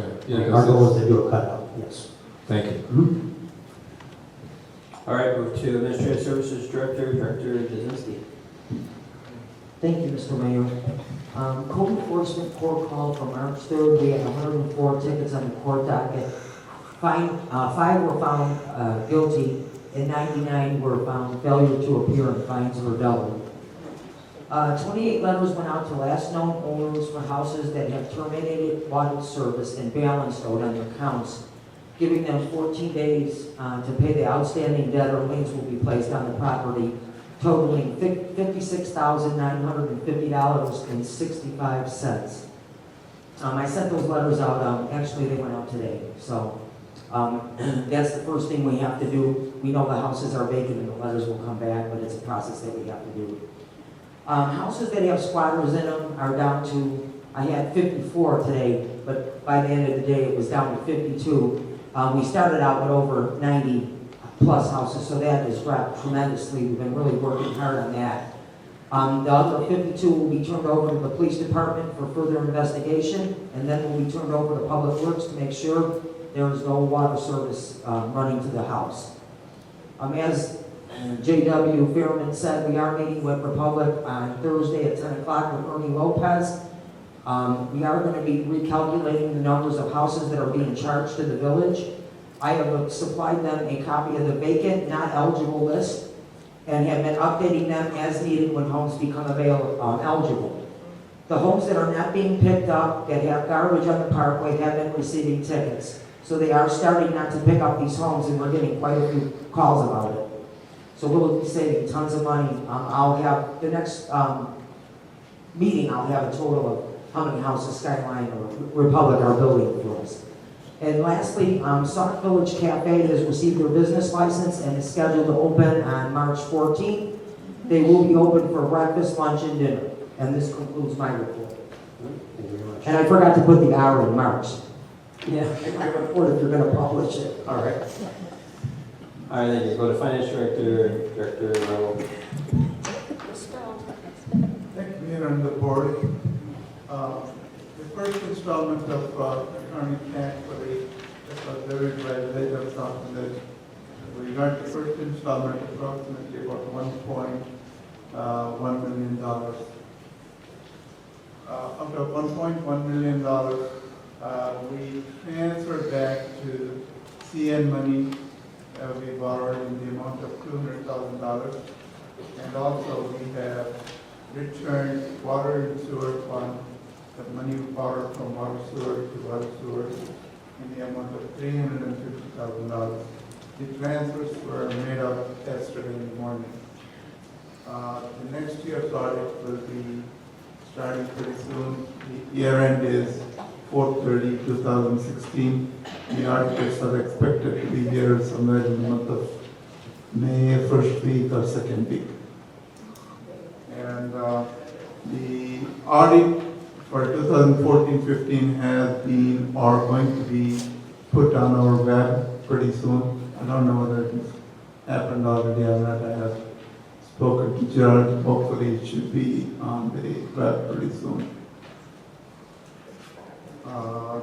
our goal is to do a cutout, yes. Thank you. Mm-hmm. All right, move to Administrative Services Director, Director Jazinski. Thank you, Mr. Mayor. Code enforcement court call from March 3rd. We had 104 tickets on the court docket. 5 were found guilty, and 99 were found failure to appear, and fines were doubled. 28 letters went out to last known owners for houses that have terminated water service and balanced owed on their accounts, giving them 14 days to pay the outstanding debt, or liens will be placed on the property, totaling $56,950.65. I sent those letters out. Actually, they went out today. So that's the first thing we have to do. we know the houses are vacant and the letters will come back, but it's a process that we have to do. Houses that have squatters in them are down to, I had 54 today, but by the end of the day, it was down to 52. We started out with over 90 plus houses, so that has dropped tremendously. We've been really working hard on that. The other 52 will be turned over to the police department for further investigation, and then will be turned over to Public Works to make sure there is no water service running to the house. As J.W. Fairman said, we are meeting with Republic on Thursday at 10 o'clock with Ernie Lopez. We are going to be recalculating the numbers of houses that are being charged to the village. I have supplied them a copy of the vacant, not eligible list, and have been updating them as needed when homes become eligible. The homes that are not being picked up, that have garbage on the parkway, have been receiving tickets. So they are starting not to pick up these homes, and we're getting quite a few calls about it. So we'll be saving tons of money. I'll have, the next meeting, I'll have a total of how many houses Skyline or Republic are building for us. And lastly, Sauk Village Cafe has received their business license and is scheduled to open on March 14th. They will be open for breakfast, lunch, and dinner. And this concludes my report. Thank you very much. And I forgot to put the hour in March. Yeah. In my report if you're going to publish it. All right. All right, thank you. Go to Finance Director, Director Raoul. Thank you, Mayor and the board. The first installment of attorney tax levy that was levied by the late of Sauk Village. We got the first installment approximately about $1.1 million. Out of $1.1 million, we transferred back to CN money. We borrowed in the amount of $200,000. And also we have returned water and sewer fund, the money we borrowed from water sewer to water sewer in the amount of $350,000. The transfers were made up yesterday in the morning. The next year's audit will be starting pretty soon. The year end is 4/30/2016. The auditors are expected to be here somewhere in the month of May, first week or second week. And the audit for 2014-15 has been or going to be put on our web pretty soon. I don't know whether it's happened already or not. I have spoken to Gerald. Hopefully it should be on the web pretty soon.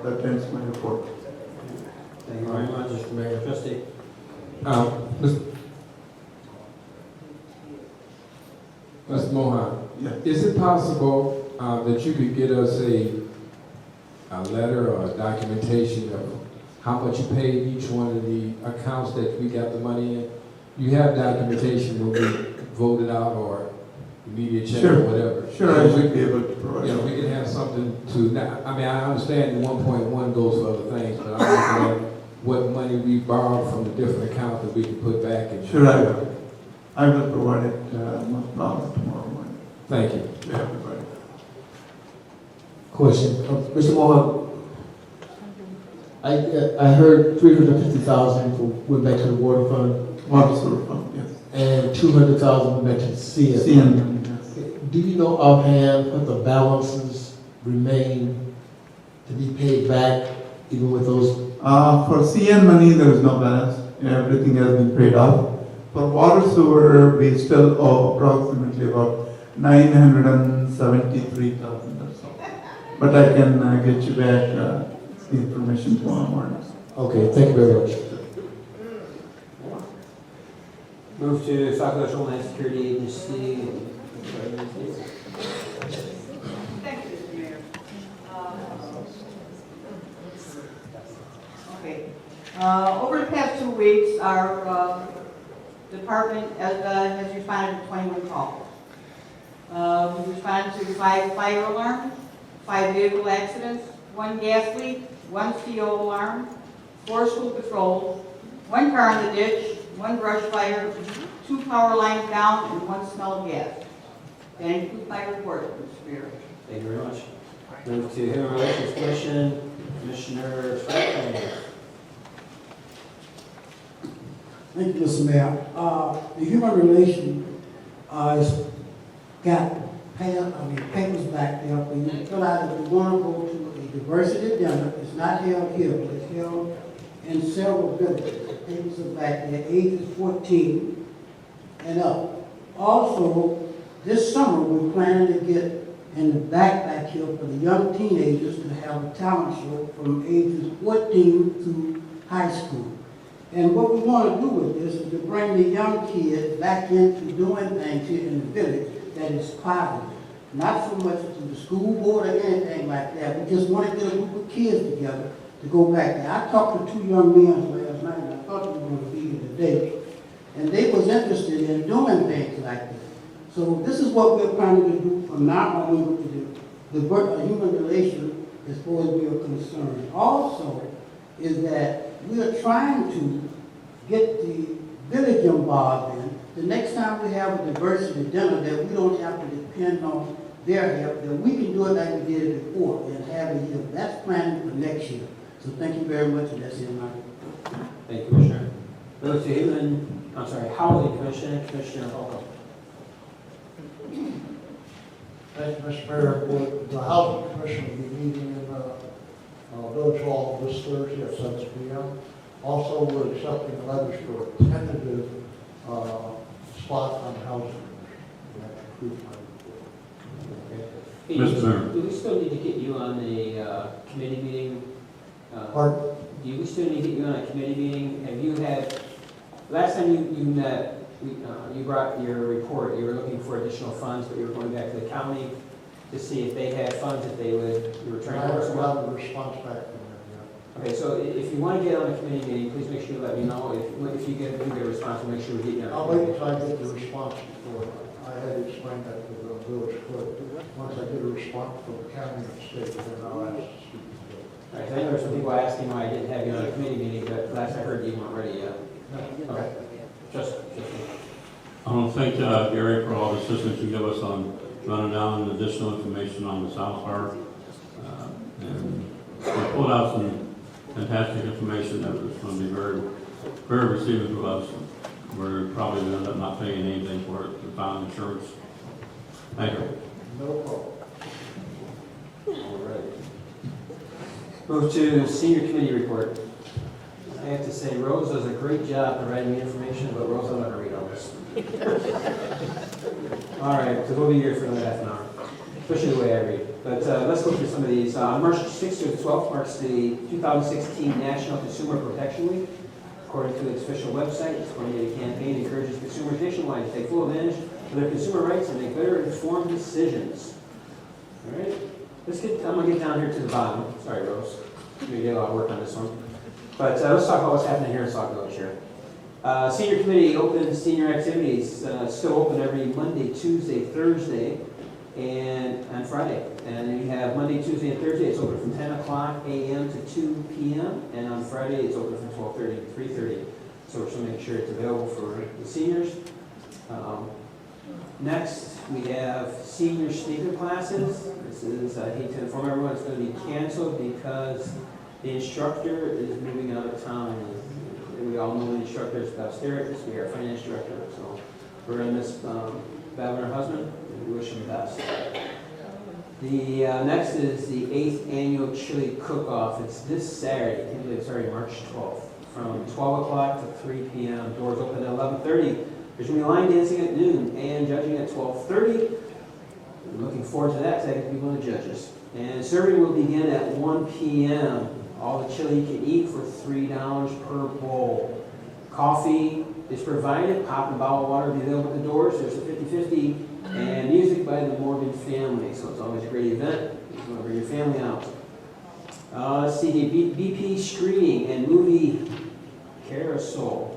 That ends my report. Thank you very much, Mr. Mayor. Trustee. Mr. Mohan, Yeah. is it possible that you could get us a letter or a documentation of how much you paid each one of the accounts that we got the money in? You have documentation when we voted out or immediate check or whatever. Sure, I should be able to provide. Yeah, we can have something to, now, I mean, I understand the 1.1 goes for other things, but I'm looking at what money we borrowed from the different accounts that we can put back in. Sure, I will. I will provide it no problem tomorrow morning. Thank you. To everybody. Question, Mr. Mohan, I heard 350,000 went back to the water fund. Water sewer fund, yes. And 200,000 went back to the CN. CN, yes. Do you know offhand what the balances remain to be paid back, even with those? For CN money, there is no balance. Everything has been paid off. For water sewer, we still owe approximately about $973,000 or so. But I can get you back the information tomorrow morning. Okay, thank you very much. Move to Sauk Village Homeland Security Agency. Thank you, Mr. Mayor. Okay. Over the past 2 weeks, our department has responded to 21 calls. We responded to 5 fire alarms, 5 vehicle accidents, 1 gas leak, 1 CO alarm, 4 school patrols, 1 car in the ditch, 1 brush fire, 2 power lines down, and 1 smell of gas. That includes my report, Mr. Mayor. Thank you very much. Move to Human Relations Commission, Commissioner Spratt. Thank you, Mr. Mayor. The Human Relations has got papers back there for you to fill out if you want to go to a diversity dinner. It's not held here, but it's held in several villages. The papers are back there, ages 14 and up. Also, this summer, we're planning to get in the back here for the young teenagers to have a talent show from ages 14 to high school. And what we want to do with this is to bring the young kids back into doing things here in the village that is positive. Not so much to the school board or anything like that. We just want to get a group of kids together to go back there. I talked to 2 young men last night, and I thought they were going to be here today. And they was interested in doing things like that. So this is what we're planning to do from now on with the human relation as far as we are concerned. Also, is that we are trying to get the village involved in. The next time we have a diversity dinner, that we don't have to depend on their help, that we can do it like we did it before and have a year. That's planning for next year. So thank you very much, and that's it, Mike. Thank you, Commissioner. Go to Housing Commission, Commissioner Holcomb. Thank you, Mr. Mayor. The Housing Commission will be meeting in Village Hall this Thursday at 7 p.m. Also, we're accepting letters for a tentative spot on the Housing Commission. That concludes my report. Hey, Mr. Mayor. do we still need to get you on a committee meeting? Pardon? Do we still need to get you on a committee meeting? Have you had, last time you met, you brought your report, you were looking for additional funds, but you were going back to the county to see if they had funds that you were trying to work I some haven't out. got the response back from them yet. Okay, so if you want to get on a committee meeting, please make sure you let me know. If you get a response, we'll make sure we get you on. I'll wait until I get the response before. I had explained that to the village clerk. Once I get a response from the county and state, then I'll ask to speak to them. All right, so I know there's some people asking why I didn't have you on a committee meeting, but last I heard you weren't ready yet. Okay, just. I want to thank Gary for all the assistance you give us on running down additional information on the South Park. And we pulled out some fantastic information that was going to be very, very receiving to us. We're probably going to end up not paying anything for it to find insurance. Thank you. No problem. All right. Move to senior committee report. I have to say, Rose does a great job providing the information, but Rose, I'm not going to read all this. All right, so we'll be here for another half an hour, especially the way I read. But let's go through some of these. March 6th to the 12th marks the 2016 National Consumer Protection Week. According to its official website, this coordinated campaign encourages consumers nationwide to take full advantage of their consumer rights and make better informed decisions. All right, I'm going to get down here to the bottom. Sorry, Rose. We did a lot of work on this one. But let's talk about what's happening here in Sauk Village here. Senior Committee open senior activities, still open every Monday, Tuesday, Thursday, and on Friday. And we have Monday, Tuesday, and Thursday, it's open from 10 o'clock a.m. to 2 p.m. And on Friday, it's open from 12:30 to 3:30. So we're still making sure it's available for the seniors. Next, we have senior sneaker classes. This is, I hate to inform everyone, it's going to be canceled because the instructor is moving out of town. We all know the instructor is upstairs. We are finance director, so we're going to miss Bev and her husband, and we wish them the best. The next is the 8th annual chili cook-off. It's this Saturday. I can't believe it's already March 12th, from 12 o'clock to 3 p.m. Doors open at 11:30. There's going to be line dancing at noon and judging at 12:30. I'm looking forward to that because I get to be one of the judges. And serving will begin at 1 p.m. All the chili you can eat for $3 per bowl. Coffee is provided. Pop and bottled water will be available at the doors. There's a 50-50. And music by the Morgan family. So it's always a great event. You can bring your family out. Let's see, the BP screening and movie Carousel.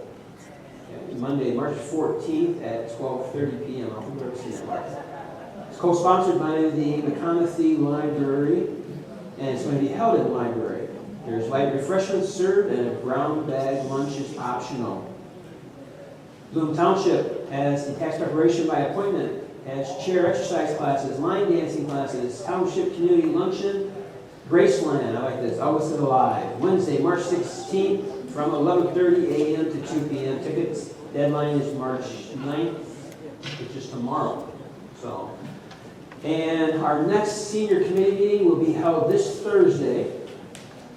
Monday, March 14th at 12:30 p.m. I don't think we've ever seen that. It's co-sponsored by the McConaughey Library, and it's going to be held at the library. There's light refreshments served, and a brown bag lunch is optional. Bloom Township has the tax preparation by appointment, has chair exercise classes, line dancing classes, township community luncheon, Graceland, I like this, Always Live, Wednesday, March 16th, from 11:30 a.m. to 2 p.m. Tickets deadline is March 9th, which is tomorrow. So, and our next senior committee meeting will be held this Thursday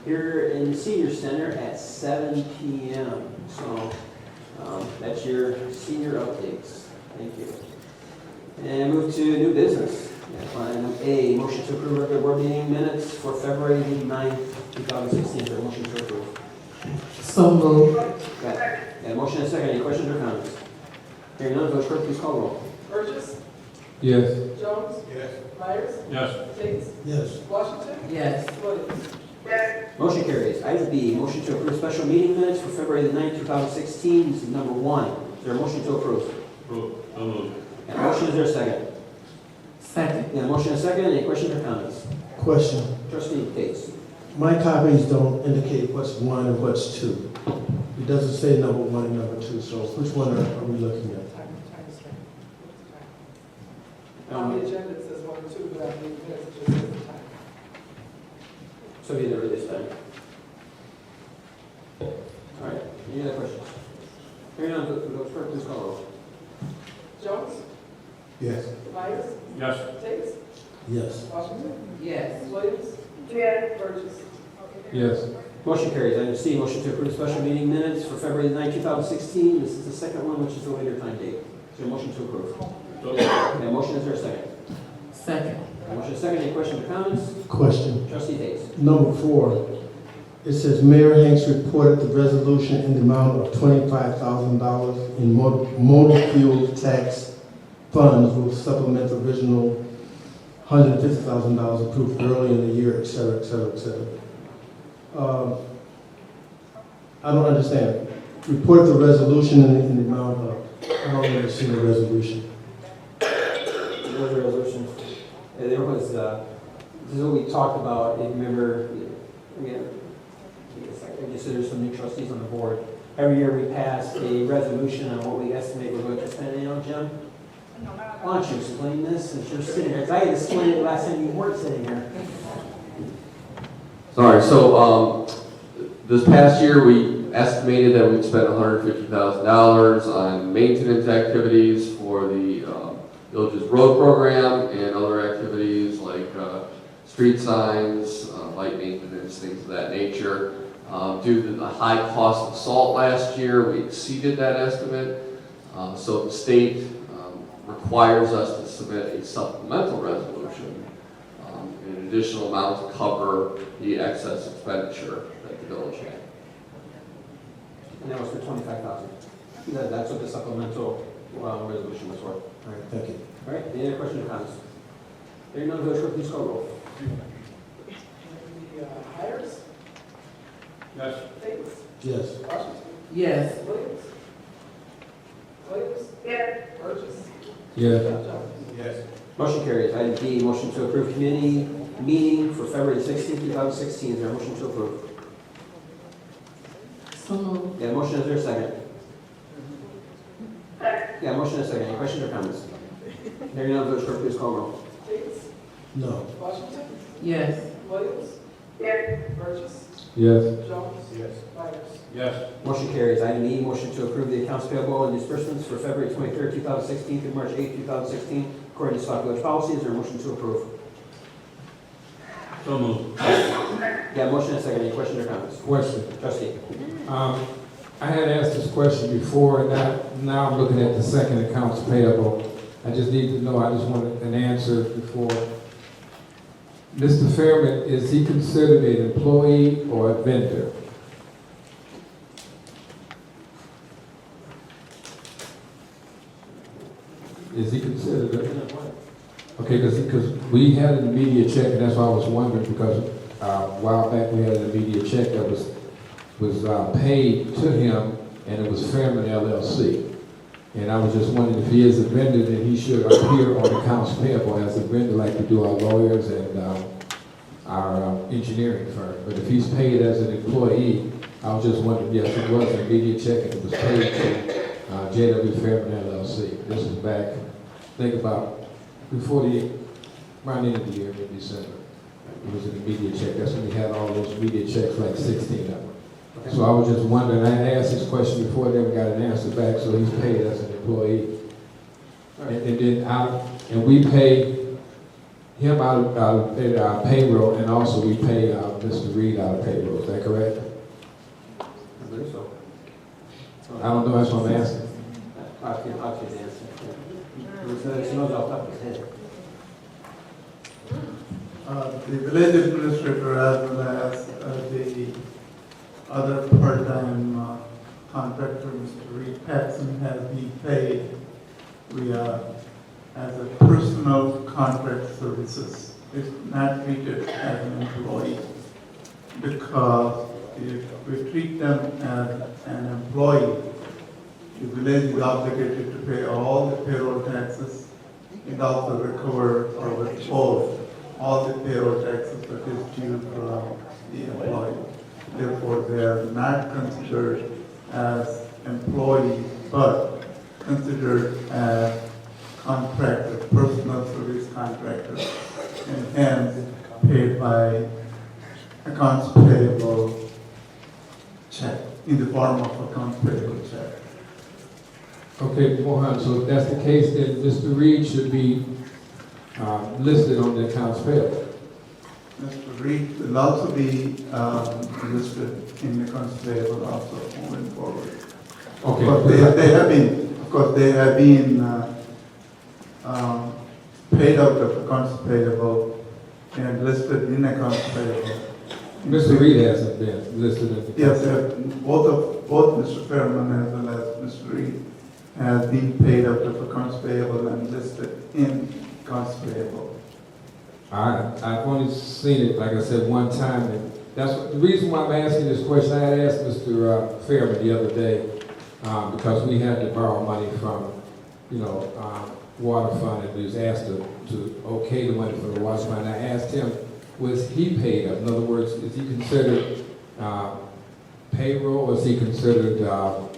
here in the Senior Center at 7 p.m. So, that's your senior updates. Thank you. And move to new business. Item A, motion to approve regular board meeting minutes for February 9th, 2016. Is there a motion to approve? So moved. Got a motion and a second. Any questions or comments? Hearing none, Village Clerk, please call the roll. Burgess. Yes. Jones. Yes. Myers. Yes. Tate. Yes. Washington. Yes. Williams. Motion carries. Item B, motion to approve special meeting minutes for February the 9th, 2016. This is number 1. Is there a motion to approve? Approve. So moved. Got a motion, is there a second? Second. Got a motion and a second. Any questions or comments? Question. Trustee Tate. My copies don't indicate what's 1 and what's 2. It doesn't say number 1 and number 2, so which one are we looking at? On the agenda, it says 1 and 2, but I believe it just says the time. So either this time. All right. Any other questions? Hearing none, Village Clerk, please call the roll. Jones. Yes. Myers. Yes. Tate. Yes. Washington. Yes. Williams. Burgess. Yes. Motion carries. Item C, motion to approve special meeting minutes for February the 9th, 2016. This is the second one, which is the later time date. Is there a motion to approve? So moved. Got a motion, is there a second? Second. Got a motion, second. Any questions or comments? Question. Trustee Tate. Number 4. It says Mayor Hanks reported the resolution in the amount of $25,000 in motor fuel tax funds will supplement the original $150,000 approved early in the year, et cetera, et cetera, et cetera. I don't understand. Report the resolution in the amount of, I don't ever see the resolution. There was a resolution. There was, this is what we talked about. If you remember, again, I guess there's some new trustees on the board. Every year we pass a resolution on what we estimate we're going to spend. You know, Jim? Why don't you explain this since you're sitting here? Because I had to explain it last time you weren't sitting here. Sorry, so, this past year, we estimated that we'd spend $150,000 on maintenance activities for the, Village's road program and other activities like, street signs, light maintenance, things of that nature. Due to the high cost of salt last year, we exceeded that estimate. So the state requires us to submit a supplemental resolution, an additional amount to cover the excess expenditure that the village had. And that was for $25,000. That's what the supplemental resolution was for. All right, thank you. All right, any other questions or comments? Hearing none, Village Clerk, please call roll. Myers. Yes. Tate. Yes. Washington. Yes. Williams. Williams. Burgess. Yes. Jones. Yes. Motion carries. Item D, motion to approve committee meeting for February 16th, 2016. Is there a motion to approve? So moved. Yeah, motion, is there a second? Yeah, motion and a second. Any questions or comments? Hearing none, Village Clerk, please call roll. Tate. No. Washington. Yes. Williams. Burgess. Yes. Jones. Yes. Myers. Yes. Motion carries. Item E, motion to approve the accounts payable and disbursements for February 23rd, 2016 through March 8th, 2016, according to Sauk Village policy. Is there a motion to approve? So moved. Yeah, motion and a second. Any questions or comments? Question. Trustee. I had asked this question before, and now I'm looking at the second accounts payable. I just need to know, I just wanted an answer before. Mr. Fairman, is he considered an employee or a vendor? Is he considered a... Okay, because we had an immediate check, and that's why I was wondering, because a while back we had an immediate check that was paid to him, and it was Fairman LLC. And I was just wondering if he is a vendor, then he should appear on accounts payable as a vendor like we do our lawyers and our engineering firm. But if he's paid as an employee, I was just wondering, yes, it was an immediate check and it was paid to J.W. Fairman LLC. This was back, think about, before around the end of the year in December. It was an immediate check. That's when we had all those immediate checks, like 16 of them. So I was just wondering, I asked this question before, never got an answer back, so he's paid as an employee. And then we pay him out of our payroll, and also we pay Mr. Reed out of payroll, is that correct? I believe so. I don't know, that's what I'm asking. I'll get the answer. He knows off the top of his head. The village administrator as well as the other part-time contractor, Mr. Reed Paxson, has been paid. We are as a personal contract services. It's not treated as an employee because if we treat them as an employee, the village is obligated to pay all the payroll taxes and also recover or withhold all the payroll taxes that is due from the employee. Therefore, they are not considered as employees, but considered as contractors, personal service contractors, and hence paid by accounts payable check, in the form of accounts payable check. Okay, Mohan, so if that's the case, then Mr. Reed should be listed on the accounts payable. Mr. Reed will also be listed in the accounts payable also moving forward. Okay. But they have been, of course, they have been paid out of accounts payable and listed in accounts payable. Mr. Reed hasn't been listed as the. Yes, both Mr. Fairman as well as Mr. Reed has been paid out of accounts payable and listed in accounts payable. I've only seen it, like I said, one time, and that's the reason why I'm asking this question. I had asked Mr. Fairman the other day, because we had to borrow money from, water fund, and we was asked to okay the money for the water fund. I asked him, was he paid up? In other words, is he considered payroll, or is he considered a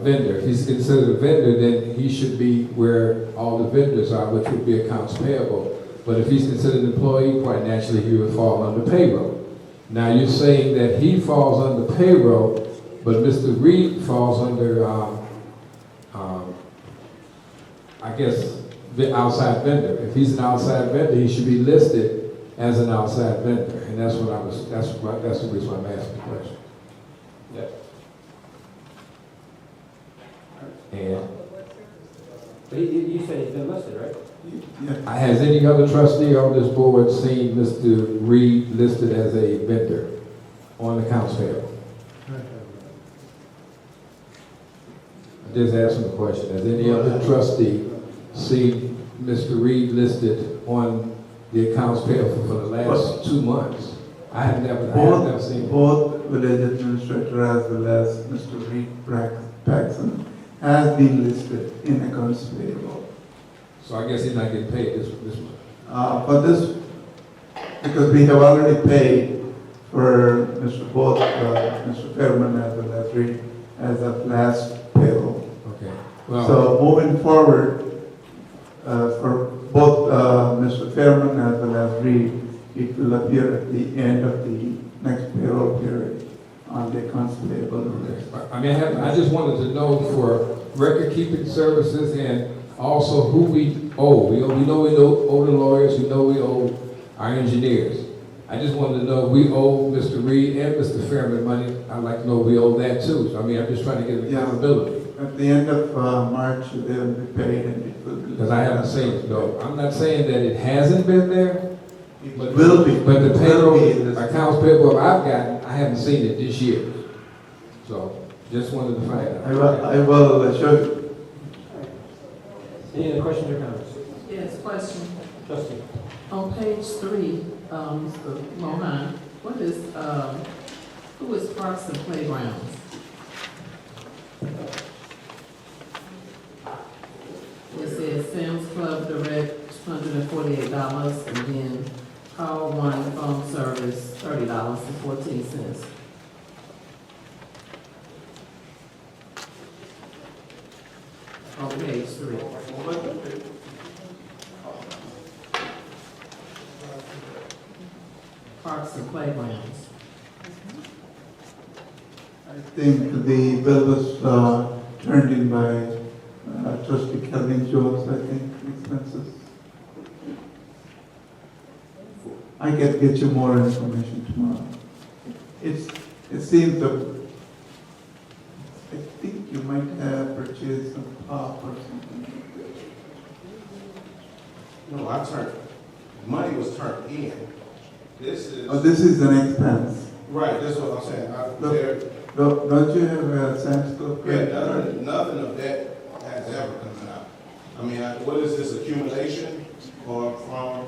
vendor? If he's considered a vendor, then he should be where all the vendors are, which would be accounts payable. But if he's considered an employee, quite naturally, he would fall under payroll. Now, you're saying that he falls under payroll, but Mr. Reed falls under, I guess, the outside vendor. If he's an outside vendor, he should be listed as an outside vendor. And that's the reason why I'm asking the question. Yeah. And But you said he's been listed, right? has any other trustee on this board seen Mr. Reed listed as a vendor on the accounts payable? I just asking the question. Has any other trustee seen Mr. Reed listed on the accounts payable for the last 2 months? I have never seen it. Both village administrator as well as Mr. Reed Paxson has been listed in accounts payable. So I guess he's not getting paid this month. For this, because we have already paid for Mr. Fairman as well as Reed as of last payroll. Okay. Well, So moving forward, for both Mr. Fairman as well as Reed, it will appear at the end of the next payroll period on the accounts payable list. I mean, I just wanted to know for record-keeping services and also who we owe. We know we owe the lawyers, we know we owe our engineers. I just wanted to know we owe Mr. Reed and Mr. Fairman money. I'd like to know we owe that too. So, I mean, I'm just trying to get accountability. At the end of March, they will be paid and it will be. Because I haven't seen it, though. I'm not saying that it hasn't been there. It will be. But the payroll, Will be in this- accounts payable I've gotten, I haven't seen it this year. So, just wanted to find out. I will show you. Any other questions or comments? Yes, question. Trustee. On page 3, Mr. Mohan, who is Parks and Playgrounds? It says Sam's Club Direct, $148, and then Call One Phone Service, $30.14. On page 3. Parks and Playgrounds. think the bill was turned in by trustee Kelvin Jones, I think, expenses. I can get you more information tomorrow. It seems that, I think you might have purchased some pop or something. No, money was turned in. This is. Oh, this is an expense. Right, that's what I'm saying. Don't you have a Sam's Club? Yeah, nothing of that has ever come out. I mean, what is this accumulation or from,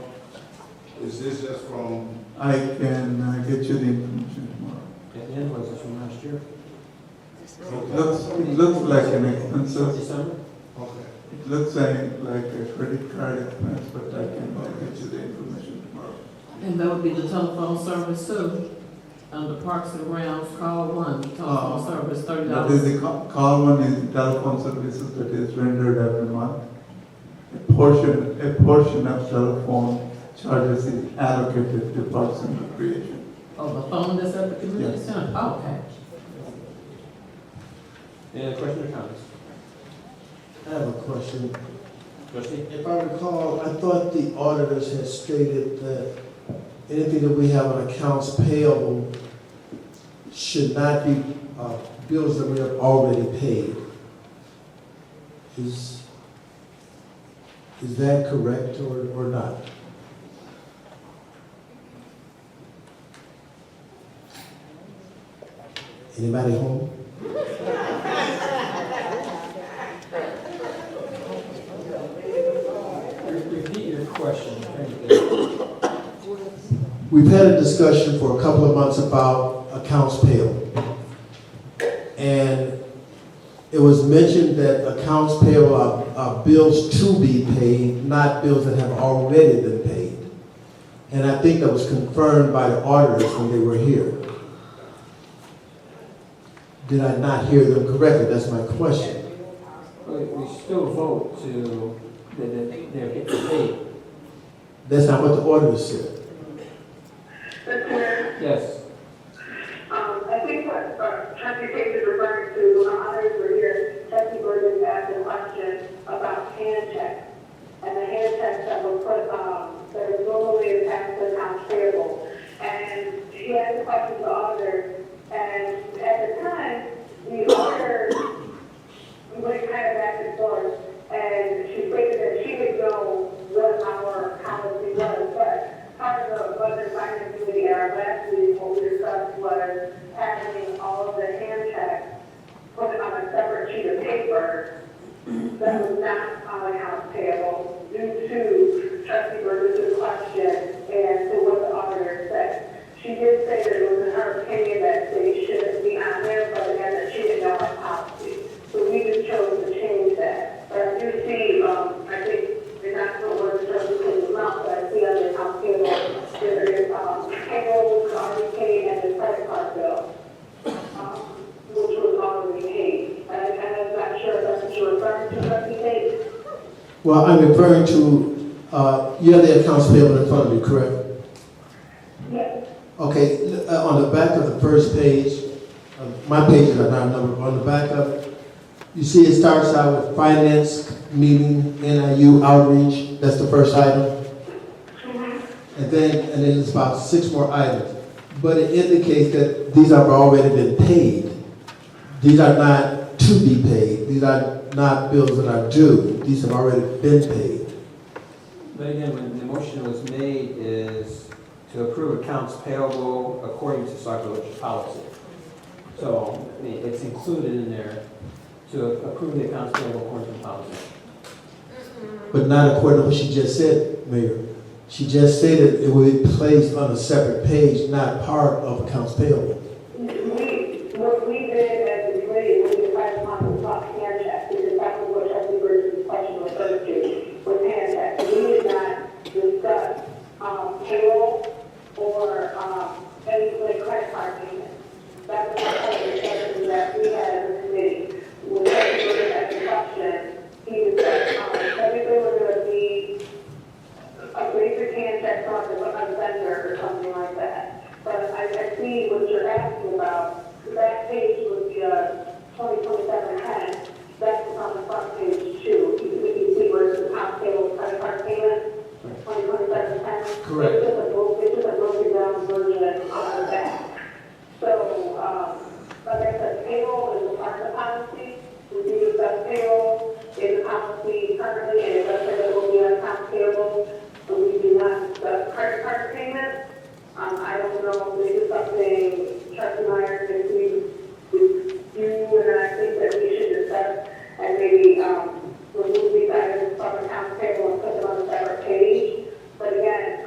is this just from? I can get you the information tomorrow. The invoice is from last year. It looks like an expense. December? Okay. It looks like a credit card expense, but I can get you the information tomorrow. And that would be the telephone service too. Under Parks and Grounds, call one, telephone service, $30. There's a call one is telephone services that is rendered every month. A portion of telephone charges is allocated to Parks and Recreation. Oh, the phone that's at the community Yes. center? Oh, okay. Any other questions or comments? I have a question. Trustee? If I recall, I thought the auditors had stated that anything that we have on accounts payable should not be bills that we have already paid. Is that correct or not? Anybody home? Repeat your question. We've had a discussion for a couple of months about accounts payable. And it was mentioned that accounts payable are bills to be paid, not bills that have already been paid. And I think that was confirmed by the auditors when they were here. Did I not hear them correctly? That's my question. We still vote to, that they're getting paid. That's not what the auditors said. Yes. I think what Trustee Tate is referring to, when our others were here, Trustee Burgess asked a question about hand checks. And the hand checks that were put, that are normally attached to accounts payable. And he asked a question to the auditor, and at the time, the auditor went kind of back and forth, and she stated that she would know what our policy was, but part of the budget finance committee at our last meeting, what we discussed was having all of the hand checks put on a separate sheet of paper that was not on accounts payable due to Trustee Burgess' question and to what the auditor said. She did say that it was in her opinion that they shouldn't be on there, but again, that she didn't know our policy. So we just chose to change that. But I do see, I think, they're not going to work in terms of the amount, but I see on the accounts payable, there is payroll, already paid, and the credit card bill, which was already paid. And I'm not sure if that's what you're referring to, Trustee Tate. Well, I'm referring to, you have the accounts payable in front of you, correct? Yes. Okay, on the back of the first page, my pages are not numbered, but on the back of it, you see it starts out with finance meeting, NIU outreach, that's the first item. And then it's about 6 more items. But it indicates that these have already been paid. These are not to be paid. These are not bills that are due. These have already been paid. But again, when the motion was made is to approve accounts payable according to Sauk Village policy. So I mean, it's included in there to approve the accounts payable according to policy. But not according to what she just said, Mayor. She just stated it would be placed on a separate page, not part of accounts payable. What we did as a committee, we decided on the top hand check, because that was what Trustee Burgess' question referred to, was hand check. We did not discuss payroll or any like credit card payments. That was part of the discussion that we had as a committee. When Trustee Burgess asked the question, he discussed everything was going to be a basic hand check from a vendor or something like that. But I see what you're asking. Correct. It's just a broken down version of the back. So, like I said, payroll is a part of the policy. We do discuss payroll in the policy currently, and it does say that it will be on accounts payable, but we do not discuss credit card payments. I don't know if this is something, Trustee Myers, if you and I think that we should discuss and maybe remove these items from accounts payable and put them on a separate page. But again,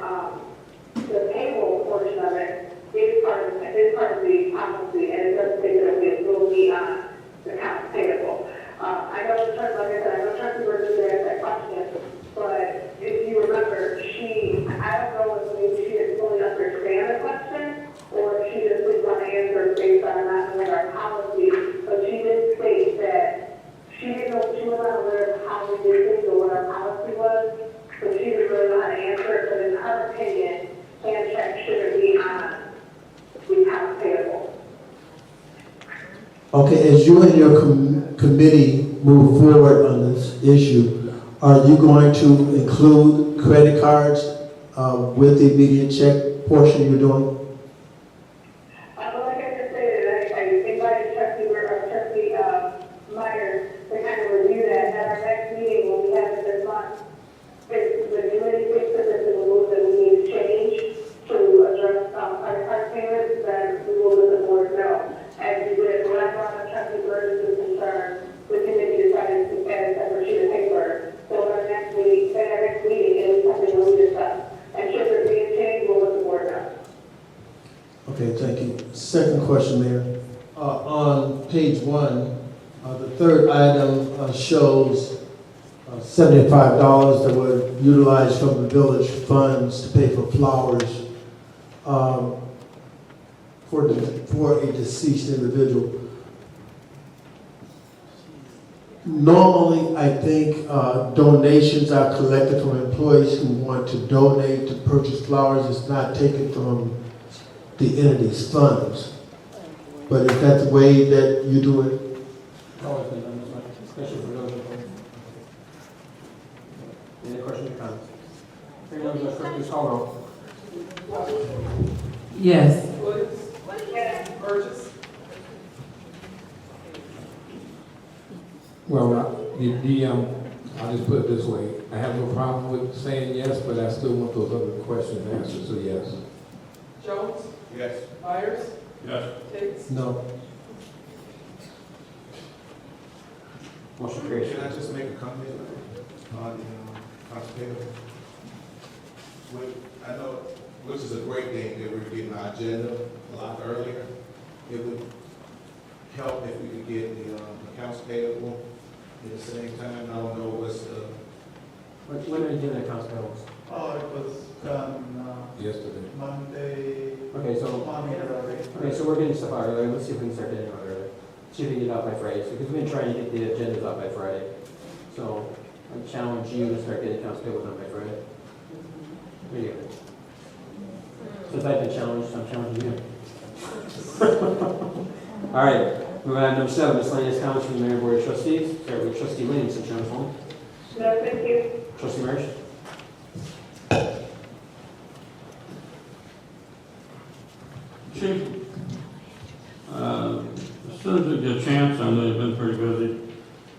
the payroll portion of it is part of the policy, and it does say that it will be on the accounts payable. I know the trustee, like I said, I know Trustee Burgess asked that question, but if you remember, I don't know if maybe she didn't fully understand the question, or if she just didn't want to answer based on not knowing our policy, but she did state that she didn't know, she was not aware of how we did things or what our policy was, so she didn't really know how to answer it, but in her opinion, hand check shouldn't be on the accounts payable. Okay, as you and your committee move forward on this issue, are you going to include credit cards with the immediate check portion you're doing? Like I just said, I invited Trustee Myers to kind of review that at our next meeting when we have it this month. If the committee thinks that this is a rule that we need to change to address credit card payments, then we will let the board know. As you did, when I brought up Trustee Burgess' concern, the committee decided to add a separate sheet of paper. So at our next meeting, it is something that we discuss. And should there be a change, we'll let the board know. Okay, thank you. Second question, Mayor. On page 1, the third item shows $75 that were utilized from the village funds to pay for flowers for a deceased individual. Normally, I think donations are collected from employees who want to donate to purchase flowers. It's not taken from the entity's funds. But is that the way that you do it? Always been done this way, especially for those people. Any questions or comments? Hearing none, Madam Clerk, please call roll. Yes. Williams? Burgess? Well, I'll just put it this way. I have no problem with saying yes, but I still want those other questions answered, so yes. Jones? Yes. Myers? Yes. Tate? No. Motion carries. Can I just make a comment on accounts payable? I know, which is a great thing that we're getting our agenda a lot earlier. It would help if we could get the accounts payable at the same time. I don't know what's the. When are you doing the accounts payable? Oh, it was done, Yesterday. Monday. Okay, so we're getting stuff out earlier. Let's see if we can start getting it out earlier. See if we can get it out by Friday, because we've been trying to get the agendas out by Friday. So I challenge you to start getting accounts payable done by Friday. There you go. Since I've been challenged, I'm challenging you. All right, moving on to number 7, miscellaneous comments from the Mayor and Board of Trustees. Start with Trustee Williams, since you're on the phone. No, thank you. Trustee Marsh? Chief, as soon as you get a chance, I know you've been pretty busy,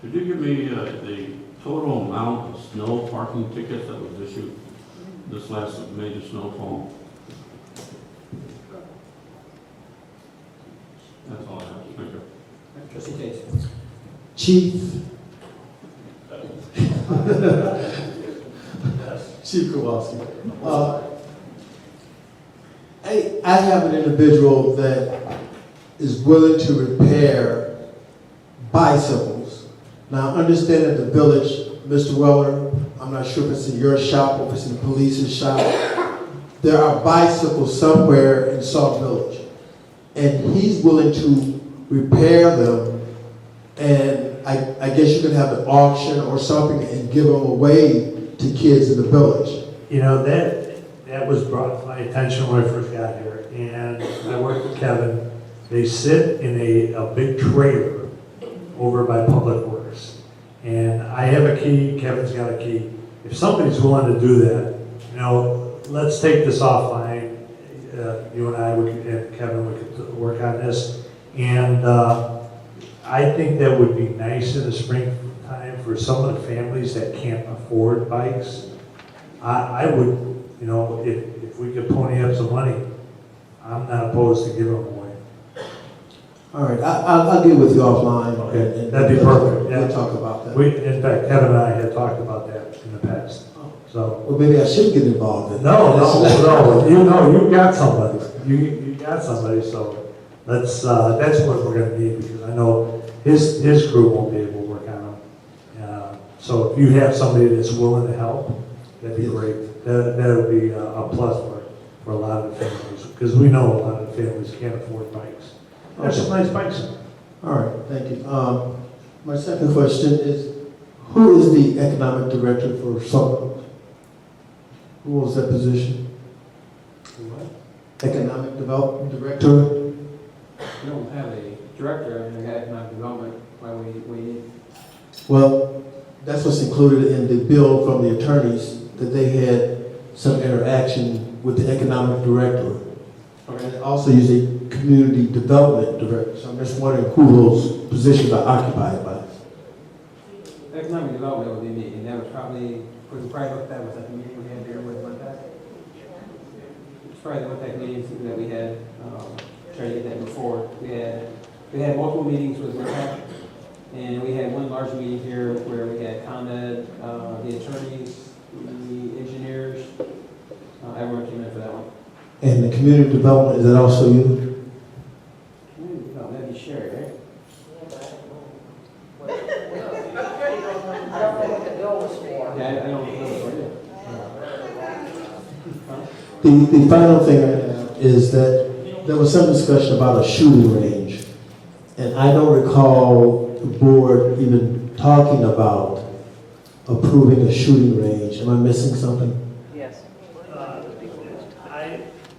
could you give me the total amount of snow parking tickets that was issued this last major snowfall? That's all I have. Thank you. Trustee Tate. Chief. Chief Kowalski. I have an individual that is willing to repair bicycles. Now, understand that the village, Mr. Weller, I'm not sure if it's in your shop or if it's in the police's shop, there are bicycles somewhere in Sauk Village. And he's willing to repair them, and I guess you could have an auction or something and give them away to kids in the village. You know, that was brought to my attention when I first got here, and I worked with Kevin. They sit in a big trailer over by Public Works. And I have a key, Kevin's got a key. If somebody's willing to do that, you know, let's take this offline. You and I, and Kevin, we could work on this. And I think that would be nice in the springtime for some of the families that can't afford bikes. I would, you know, if we could pony up some money, I'm not opposed to giving them away. All right, I'll get with you offline. Okay, and that'd be perfect. We'll talk about that. In fact, Kevin and I had talked about that in the past. So. Well, maybe I should get involved in it. No. You know, you got somebody. You got somebody. So that's what we're going to need, because I know his crew won't be able to work on them. So if you have somebody that's willing to help, that'd be great. That would be a plus for a lot of the families, because we know a lot of the families can't afford bikes. There's some nice bikes in there. All right, thank you. My second question is, who is the economic director for Sauk? Who holds that position? What? Economic Development Director? We don't have a director in economic development. Why we need? Well, that's what's included in the bill from the attorneys, that they had some interaction with the economic director. Okay. And also use a community development director. So I'm just wondering who those positions are occupied by. Economic development would be me, and that was probably, was probably what that was at the meeting we had here with Winpac. It's probably the Winpac meetings that we had, trying to get that before. We had multiple meetings with Winpac, and we had one large meeting here where we had ComEd, the attorneys, the engineers, everyone came in for that one. And the community development, is that also you? Community development, that'd be Sherry, right? I don't know what the bill was for. Yeah, I don't know. The final thing I have is that there was some discussion about a shooting range. And I don't recall the board even talking about approving a shooting range. Am I missing something? Yes.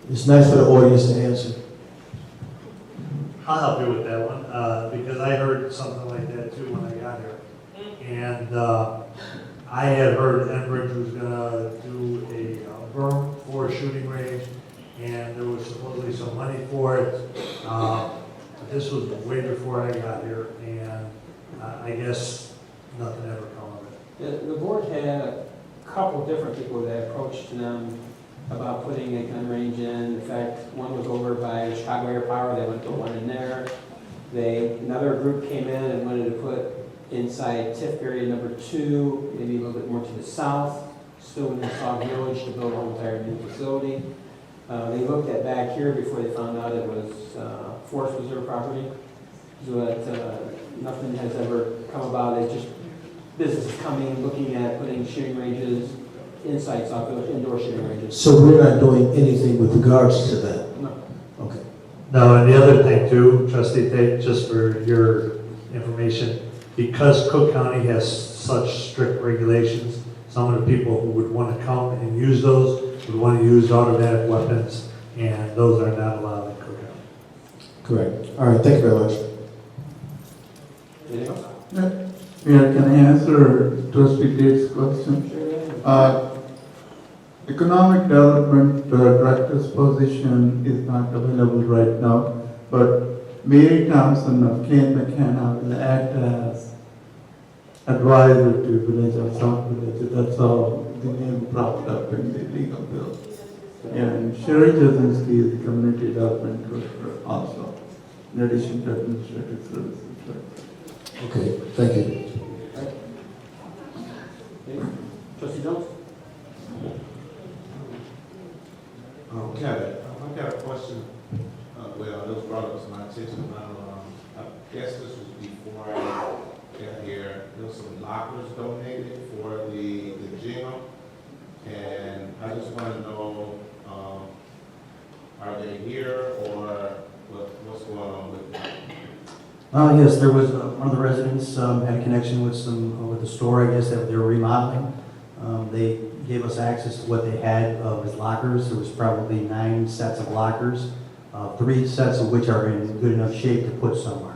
It's nice for the audience to answer. I'll help you with that one, because I heard something like that too when I got here. And I had heard Enbridge was gonna do a berm for a shooting range, and there was supposedly some money for it. But this was way before I got here, and I guess nothing ever come of it. The board had a couple different people that approached them about putting a gun range in. In fact, one was over by Chicago Air Power, they wanted to put one in there. Another group came in and wanted to put inside TIF area number 2, maybe a little bit more to the south, still in the Sauk Village, to build a whole entire new facility. They looked at back here before they found out it was forest reserve property, but nothing has ever come about. It's just businesses coming and looking at putting shooting ranges inside Sauk Village, indoor shooting ranges. So we're not doing anything with regards to that? No. Okay. No, and the other thing too, Trustee Tate, just for your information, because Cook County has such strict regulations, some of the people who would want to come and use those would want to use automatic weapons, and those are not allowed in Cook County. Correct. All right, thank you very much. Anything else? Yeah, can I answer Trustee Tate's question? Economic Development Director's position is not available right now, but Mary Thompson of Kane McKenna will act as advisor to Village of South Village. That's how the name propped up in the legal bill. And Sherry Jasinski is the Community Development Director also, in addition to Administrative Services Director. Okay, thank you. Trustee Jones? Kevin, I got a question. Well, it was brought up to my attention. I guess this was before I got here. There was some lockers donated for the gym, and I just want to know, are they here or what's going on with them? Yes, there was one of the residents had a connection with the store, I guess, that they were remodeling. They gave us access to what they had as lockers. There was probably 9 sets of lockers, 3 sets of which are in good enough shape to put somewhere.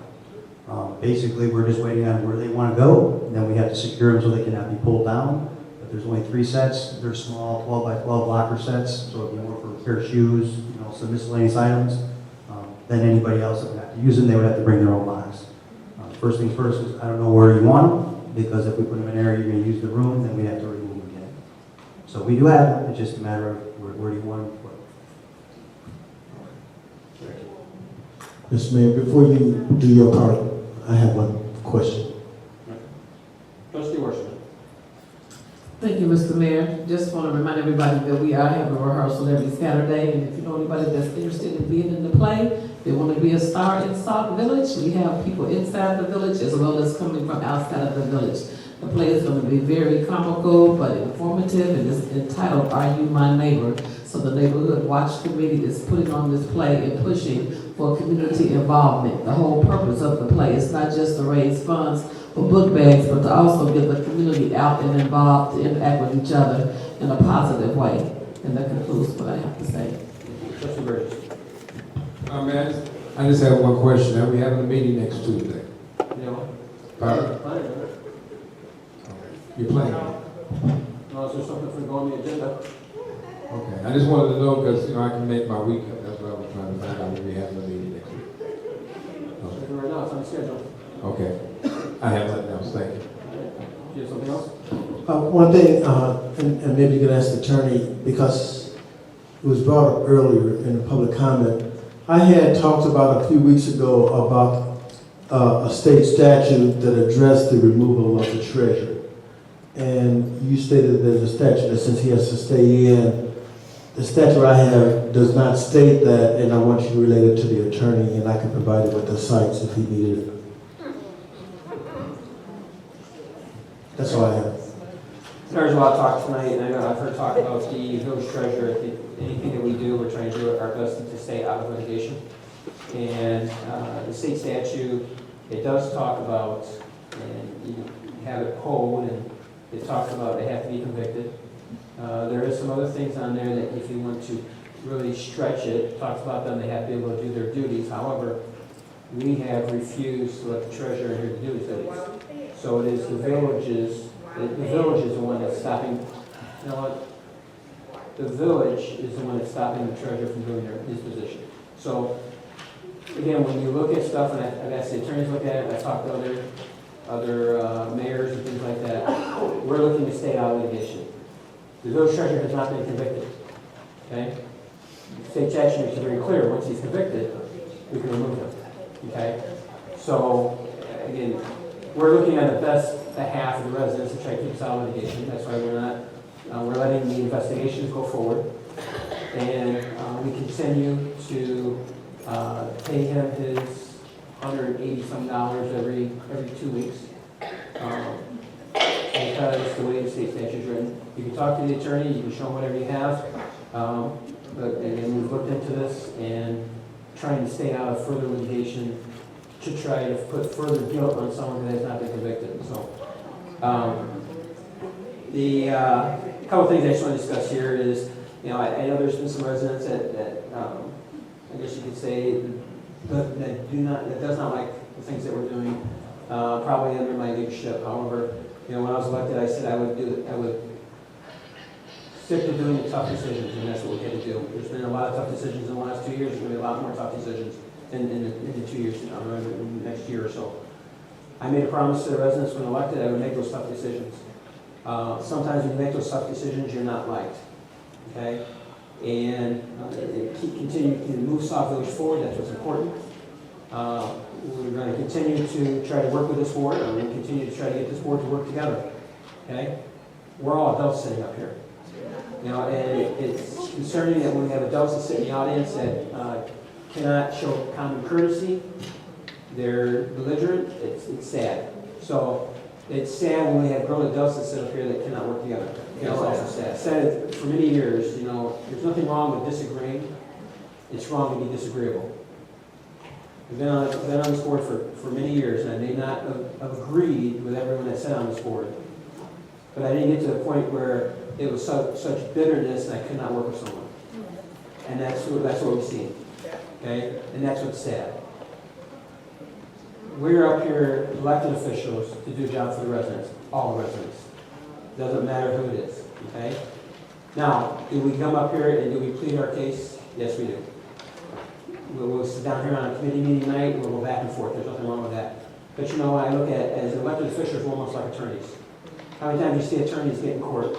Basically, we're just waiting on where they want to go, and then we have to secure them so they cannot be pulled down. But there's only 3 sets. They're small, 12 by 12 locker sets, so it'd be more for a pair of shoes, some miscellaneous items. Then anybody else that would have to use them, they would have to bring their own box. First things first is, I don't know where you want them, because if we put them in an area you're going to use the room, then we have to remove them again. So we do have them, it's just a matter of where do you want them put. Mr. Mayor, before you do your part, I have one question. Trustee Worship. Thank you, Mr. Mayor. Just want to remind everybody that we are having a rehearsal every Saturday, and if you know anybody that's interested in being in the play, they want to be a star in Sauk Village, we have people inside the village as well as coming from outside of the village. The play is going to be very comical but informative, and it's entitled Are You My Neighbor? So the Neighborhood Watch Committee is putting on this play and pushing for community involvement. The whole purpose of the play is not just to raise funds for book bags, but to also get the community out and involved to interact with each other in a positive way. And that concludes what I have to say. Trustee Burgess. I just have one question. Are we having a meeting next Tuesday? No. Pardon? You're playing? No, is there something for going on the agenda? Okay. I just wanted to know because, I can make my week up. That's what I was trying to find out when we have a meeting next week. Okay. Right now, it's on schedule. Okay. I have nothing else. Thank you. Do you have something else? One thing, and maybe you can ask the attorney, because it was brought up earlier in the public comment. I had talked about a few weeks ago about a state statute that addressed the removal of the treasurer. And you stated there's a statute that since he has to stay in, the statute I have does not state that, and I want you to relate it to the attorney, and I can provide it with the sites if he needed it. That's all I have. There's a lot of talk tonight, and I know I've heard talk about the village treasurer. I think anything that we do, we're trying to do our best to stay out of litigation. And the state statute, it does talk about, and you have it code, and it talks about they have to be convicted. There is some other things on there that if you want to really stretch it talks about them, they have to be able to do their duties. However, we have refused to let the treasurer do the duties. So it is the villages. The village is the one that's stopping, you know what? The village is the one that's stopping the treasurer from doing his position. So, again, when you look at stuff, and I've asked the attorneys to look at it, I've talked to other mayors and things like that, we're looking to stay out of litigation. The village treasurer has not been convicted, okay? The state statute makes it very clear, once he's convicted, we can remove him, okay? So, again, we're looking at the best half of the residents to try to keep us out of litigation. That's why we're not, we're letting the investigations go forward. And we continue to pay him his $180-some every 2 weeks. Because the way the state statute is written. You can talk to the attorney, you can show him whatever you have. But again, we've looked into this and trying to stay out of further litigation to try to put further guilt on someone that has not been convicted. So, the couple things I just want to discuss here is, I know there's been some residents that I guess you could say that does not like the things that we're doing, probably under my leadership. However, when I was elected, I said I would stick to doing the tough decisions, and that's what we had to do. There's been a lot of tough decisions in the last 2 years. There's going to be a lot more tough decisions in the 2 years, in the next year or so. I made a promise to the residents when elected I would make those tough decisions. Sometimes when you make those tough decisions, you're not liked, okay? And continue to move Sauk Village forward. That's what's important. We're going to continue to try to work with this board, and we're going to continue to try to get this board to work together, okay? We're all adults sitting up here. And it's concerning that when we have adults that sit in the audience that cannot show common courtesy, they're belligerent, it's sad. So it's sad when we have grown adults that sit up here that cannot work together. It's also sad. Sad for many years, there's nothing wrong with disagreeing. It's wrong to be disagreeable. I've been on this board for many years, and I may not have agreed with everyone that sat on this board. But I didn't get to the point where it was such bitterness and I could not work with someone. And that's what we've seen. Okay? And that's what's sad. We're up here, elected officials, to do a job for the residents, all residents. Doesn't matter who it is, okay? Now, do we come up here and do we plead our case? Yes, we do. We'll sit down here on a committee meeting night, and we'll go back and forth, there's nothing wrong with that. But you know, I look at, as elected officials, we're almost like attorneys. How many times do you see attorneys get in court,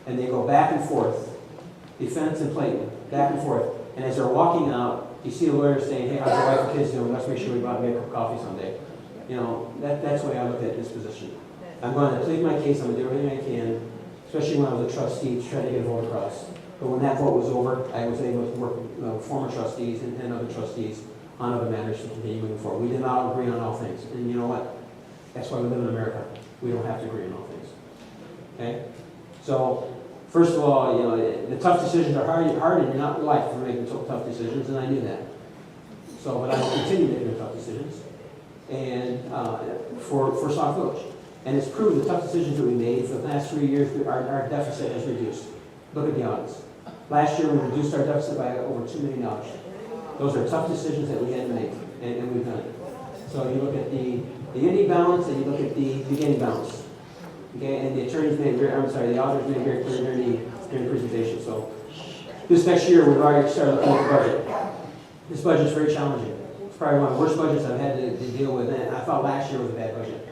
and they go back and forth, defense and plaintiff, back and forth, and as they're walking out, you see the lawyer saying, hey, how's your wife and kids doing? Let's make sure we go out and get a cup of coffee someday. You know, that's the way I look at this position. I'm going to plead my case, I'm going to do everything I can, especially when I was a trustee, to try to get a vote across. But when that vote was over, I was able to work with former trustees and other trustees on other matters to continue moving forward. We did not agree on all things, and you know what? That's why we live in America. We don't have to agree on all things. Okay? So, first of all, you know, the tough decisions are hard and you're not liked for making tough decisions, and I knew that. So, but I will continue making tough decisions, and for Sauk Village. And it's proved the tough decisions that we made for the last 3 years, our deficit has reduced. Look at the audits. Last year, we reduced our deficit by over $2 million. Those are tough decisions that we had to make, and we've done it. So you look at the ending balance and you look at the beginning balance. Okay, and the attorneys made very, I'm sorry, the auditors made very clear during the presentation. So this next year, we've already started looking at the budget. This budget's very challenging. It's probably one of the worst budgets I've had to deal with, and I thought last year was a bad budget.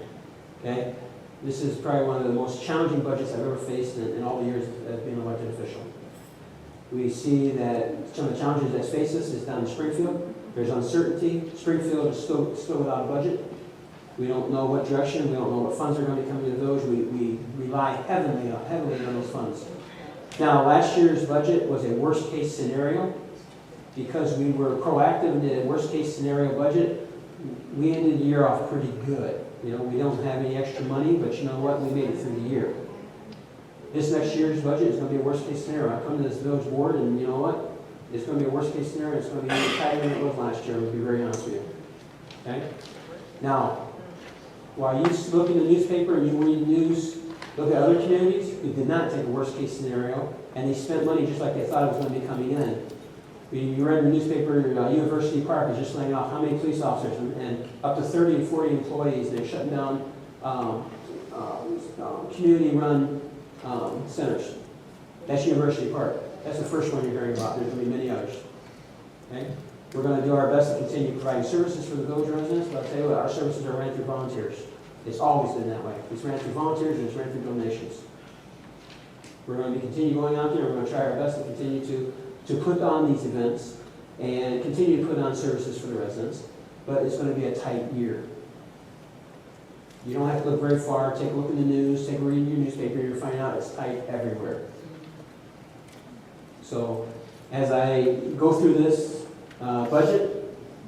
Okay? This is probably one of the most challenging budgets I've ever faced in all the years as being an elected official. We see that some of the challenges that face us is down in Springfield. There's uncertainty. Springfield is still without a budget. We don't know what direction, we don't know what funds are going to be coming to those. We rely heavily on those funds. Now, last year's budget was a worst-case scenario. Because we were proactive and did a worst-case scenario budget, we ended the year off pretty good. You know, we don't have any extra money, but you know what? We made it through the year. This next year's budget is going to be a worst-case scenario. I come to this village board, and you know what? It's going to be a worst-case scenario. It's going to be even tighter than it was last year, to be very honest with you. Okay? Now, while you look in the newspaper and you read the news, look at other communities who did not take a worst-case scenario, and they spent money just like they thought it was going to be coming in. You read in the newspaper, University Park is just laying off how many police officers and up to 30 and 40 employees. They're shutting down community-run centers. That's University Park. That's the first one you're hearing about. There's going to be many others. Okay? We're going to do our best to continue providing services for the village residents, but I'll tell you what, our services are ran through volunteers. It's always been that way. It's ran through volunteers and it's ran through donations. We're going to continue going out there. We're going to try our best to continue to put on these events and continue to put on services for the residents, but it's going to be a tight year. You don't have to look very far. Take a look in the news, take a read in your newspaper, you'll find out it's tight everywhere. So as I go through this budget,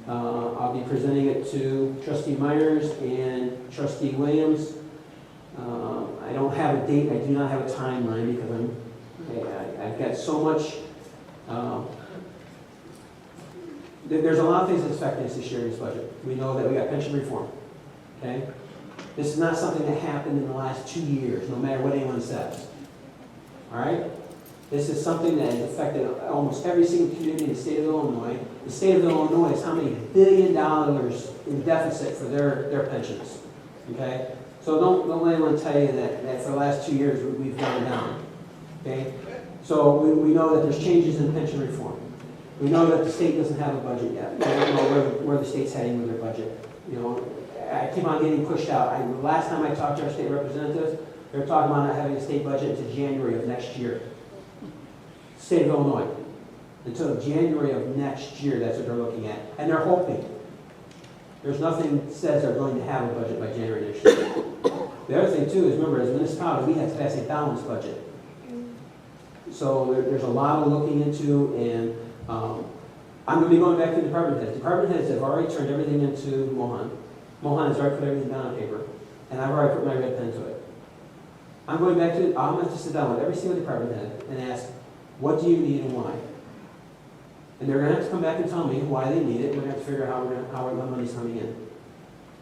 I'll be presenting it to Trustee Myers and Trustee Williams. I don't have a date, I do not have a timeline because I've got so much. There's a lot of things that affect us this year in this budget. We know that we got pension reform. Okay? This is not something that happened in the last 2 years, no matter what anyone says. All right? This is something that has affected almost every single community in the state of Illinois. The state of Illinois is how many $1 billion in deficit for their pensions. Okay? So don't let anyone tell you that for the last 2 years we've gone down. Okay? So we know that there's changes in pension reform. We know that the state doesn't have a budget yet. We don't know where the state's heading with their budget. You know, I keep on getting pushed out. Last time I talked to our state representatives, they were talking about not having a state budget until January of next year. State of Illinois. Until January of next year, that's what they're looking at. And they're hoping. There's nothing that says they're going to have a budget by January next year. The other thing, too, is remember, as a municipality, we have to pass a balanced budget. So there's a lot of looking into, and I'm going to be going back to the department heads. Department heads have already turned everything into Mohan. Mohan has already put everything down on paper, and I've already put my red pen to it. I'm going back to, I'm going to sit down with every single department head and ask, what do you need and why? And they're going to have to come back and tell me why they need it. We're going to have to figure out how our money's coming in.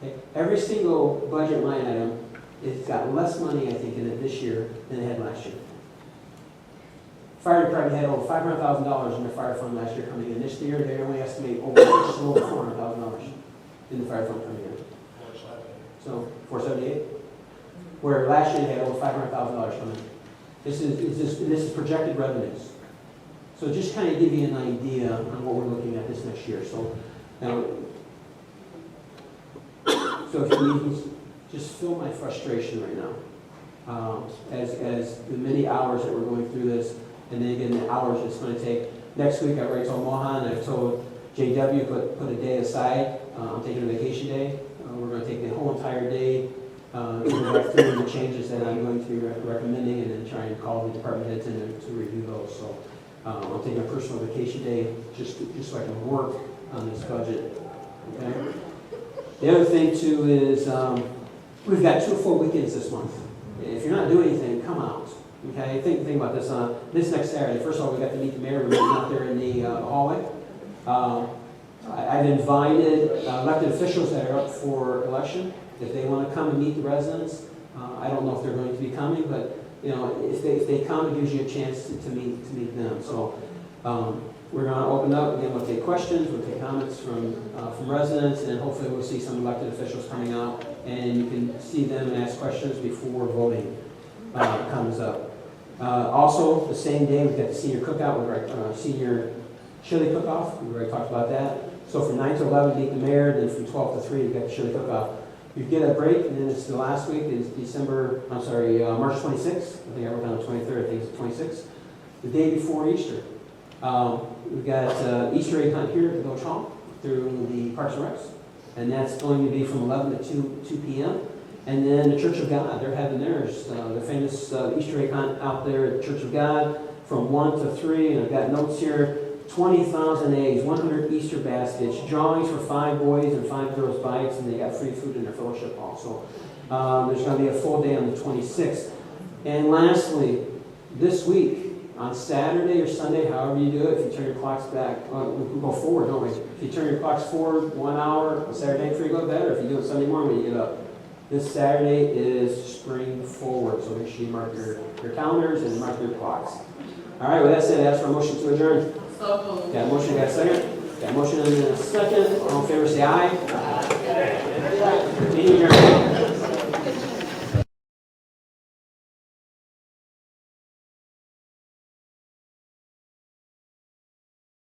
Okay? Every single budget line item, it's got less money, I think, in it this year than it had last year. Fire department had over $500,000 in their fire fund last year coming in. This year, they only estimate just over $400,000 in the fire fund coming in. So, 478? where last year they had over $500,000 coming. This is projected revenues. So just kind of give you an idea on what we're looking at this next year. So now, so if you can just feel my frustration right now, as the many hours that we're going through this, and then again the hours it's going to take. Next week I already told Mohan, I told JW put a day aside. I'm taking a vacation day. We're going to take the whole entire day to go back through the changes that I'm going to be recommending, and then try and call the department heads in to review those. So I'm taking a personal vacation day just so I can work on this budget. Okay. The other thing too is we've got 2 full weekends this month. If you're not doing anything, come out. Okay, think about this. This next Saturday, first of all, we got to meet the mayor. We're meeting out there in the hallway. I've invited elected officials that are up for election. If they want to come and meet the residents, I don't know if they're going to be coming, but you know, if they come, it gives you a chance to meet them. So we're going to open up again. We'll take questions, we'll take comments from residents, and hopefully we'll see some elected officials coming out, and you can see them and ask questions before voting comes up. Also, the same day, we've got the senior cookout with our senior chili cook-off. We already talked about that. So from 9 to 11, meet the mayor. Then from 12 to 3, we've got the chili cook-off. You get a break, and then it's the last week is March 26th. I think I wrote down the 23rd. I think it's the 26th. The day before Easter. We've got Easter egg hunt here at the Village Hall through the Parks and Recs. And that's going to be from 11 to 2 p.m. And then the Church of God, they're having theirs, the famous Easter egg hunt out there at the Church of God from 1 to 3. And I've got notes here, 20,000 eggs, 100 Easter baskets, drawings for 5 boys and 5 girls bites, and they got free food in their fellowship hall. So there's going to be a full day on the 26th. And lastly, this week, on Saturday or Sunday, however you do it, if you turn your clocks back, we can go forward, don't we? If you turn your clocks forward 1 hour on Saturday before you go to bed, or if you do it Sunday morning when you get up. This Saturday is spring forward, so make sure you mark your calendars and mark your clocks. All right, with that said, ask for a motion to adjourn. So moved. Got a motion, got a second? Got a motion and a second. All in favor, say aye. Meeting adjourned.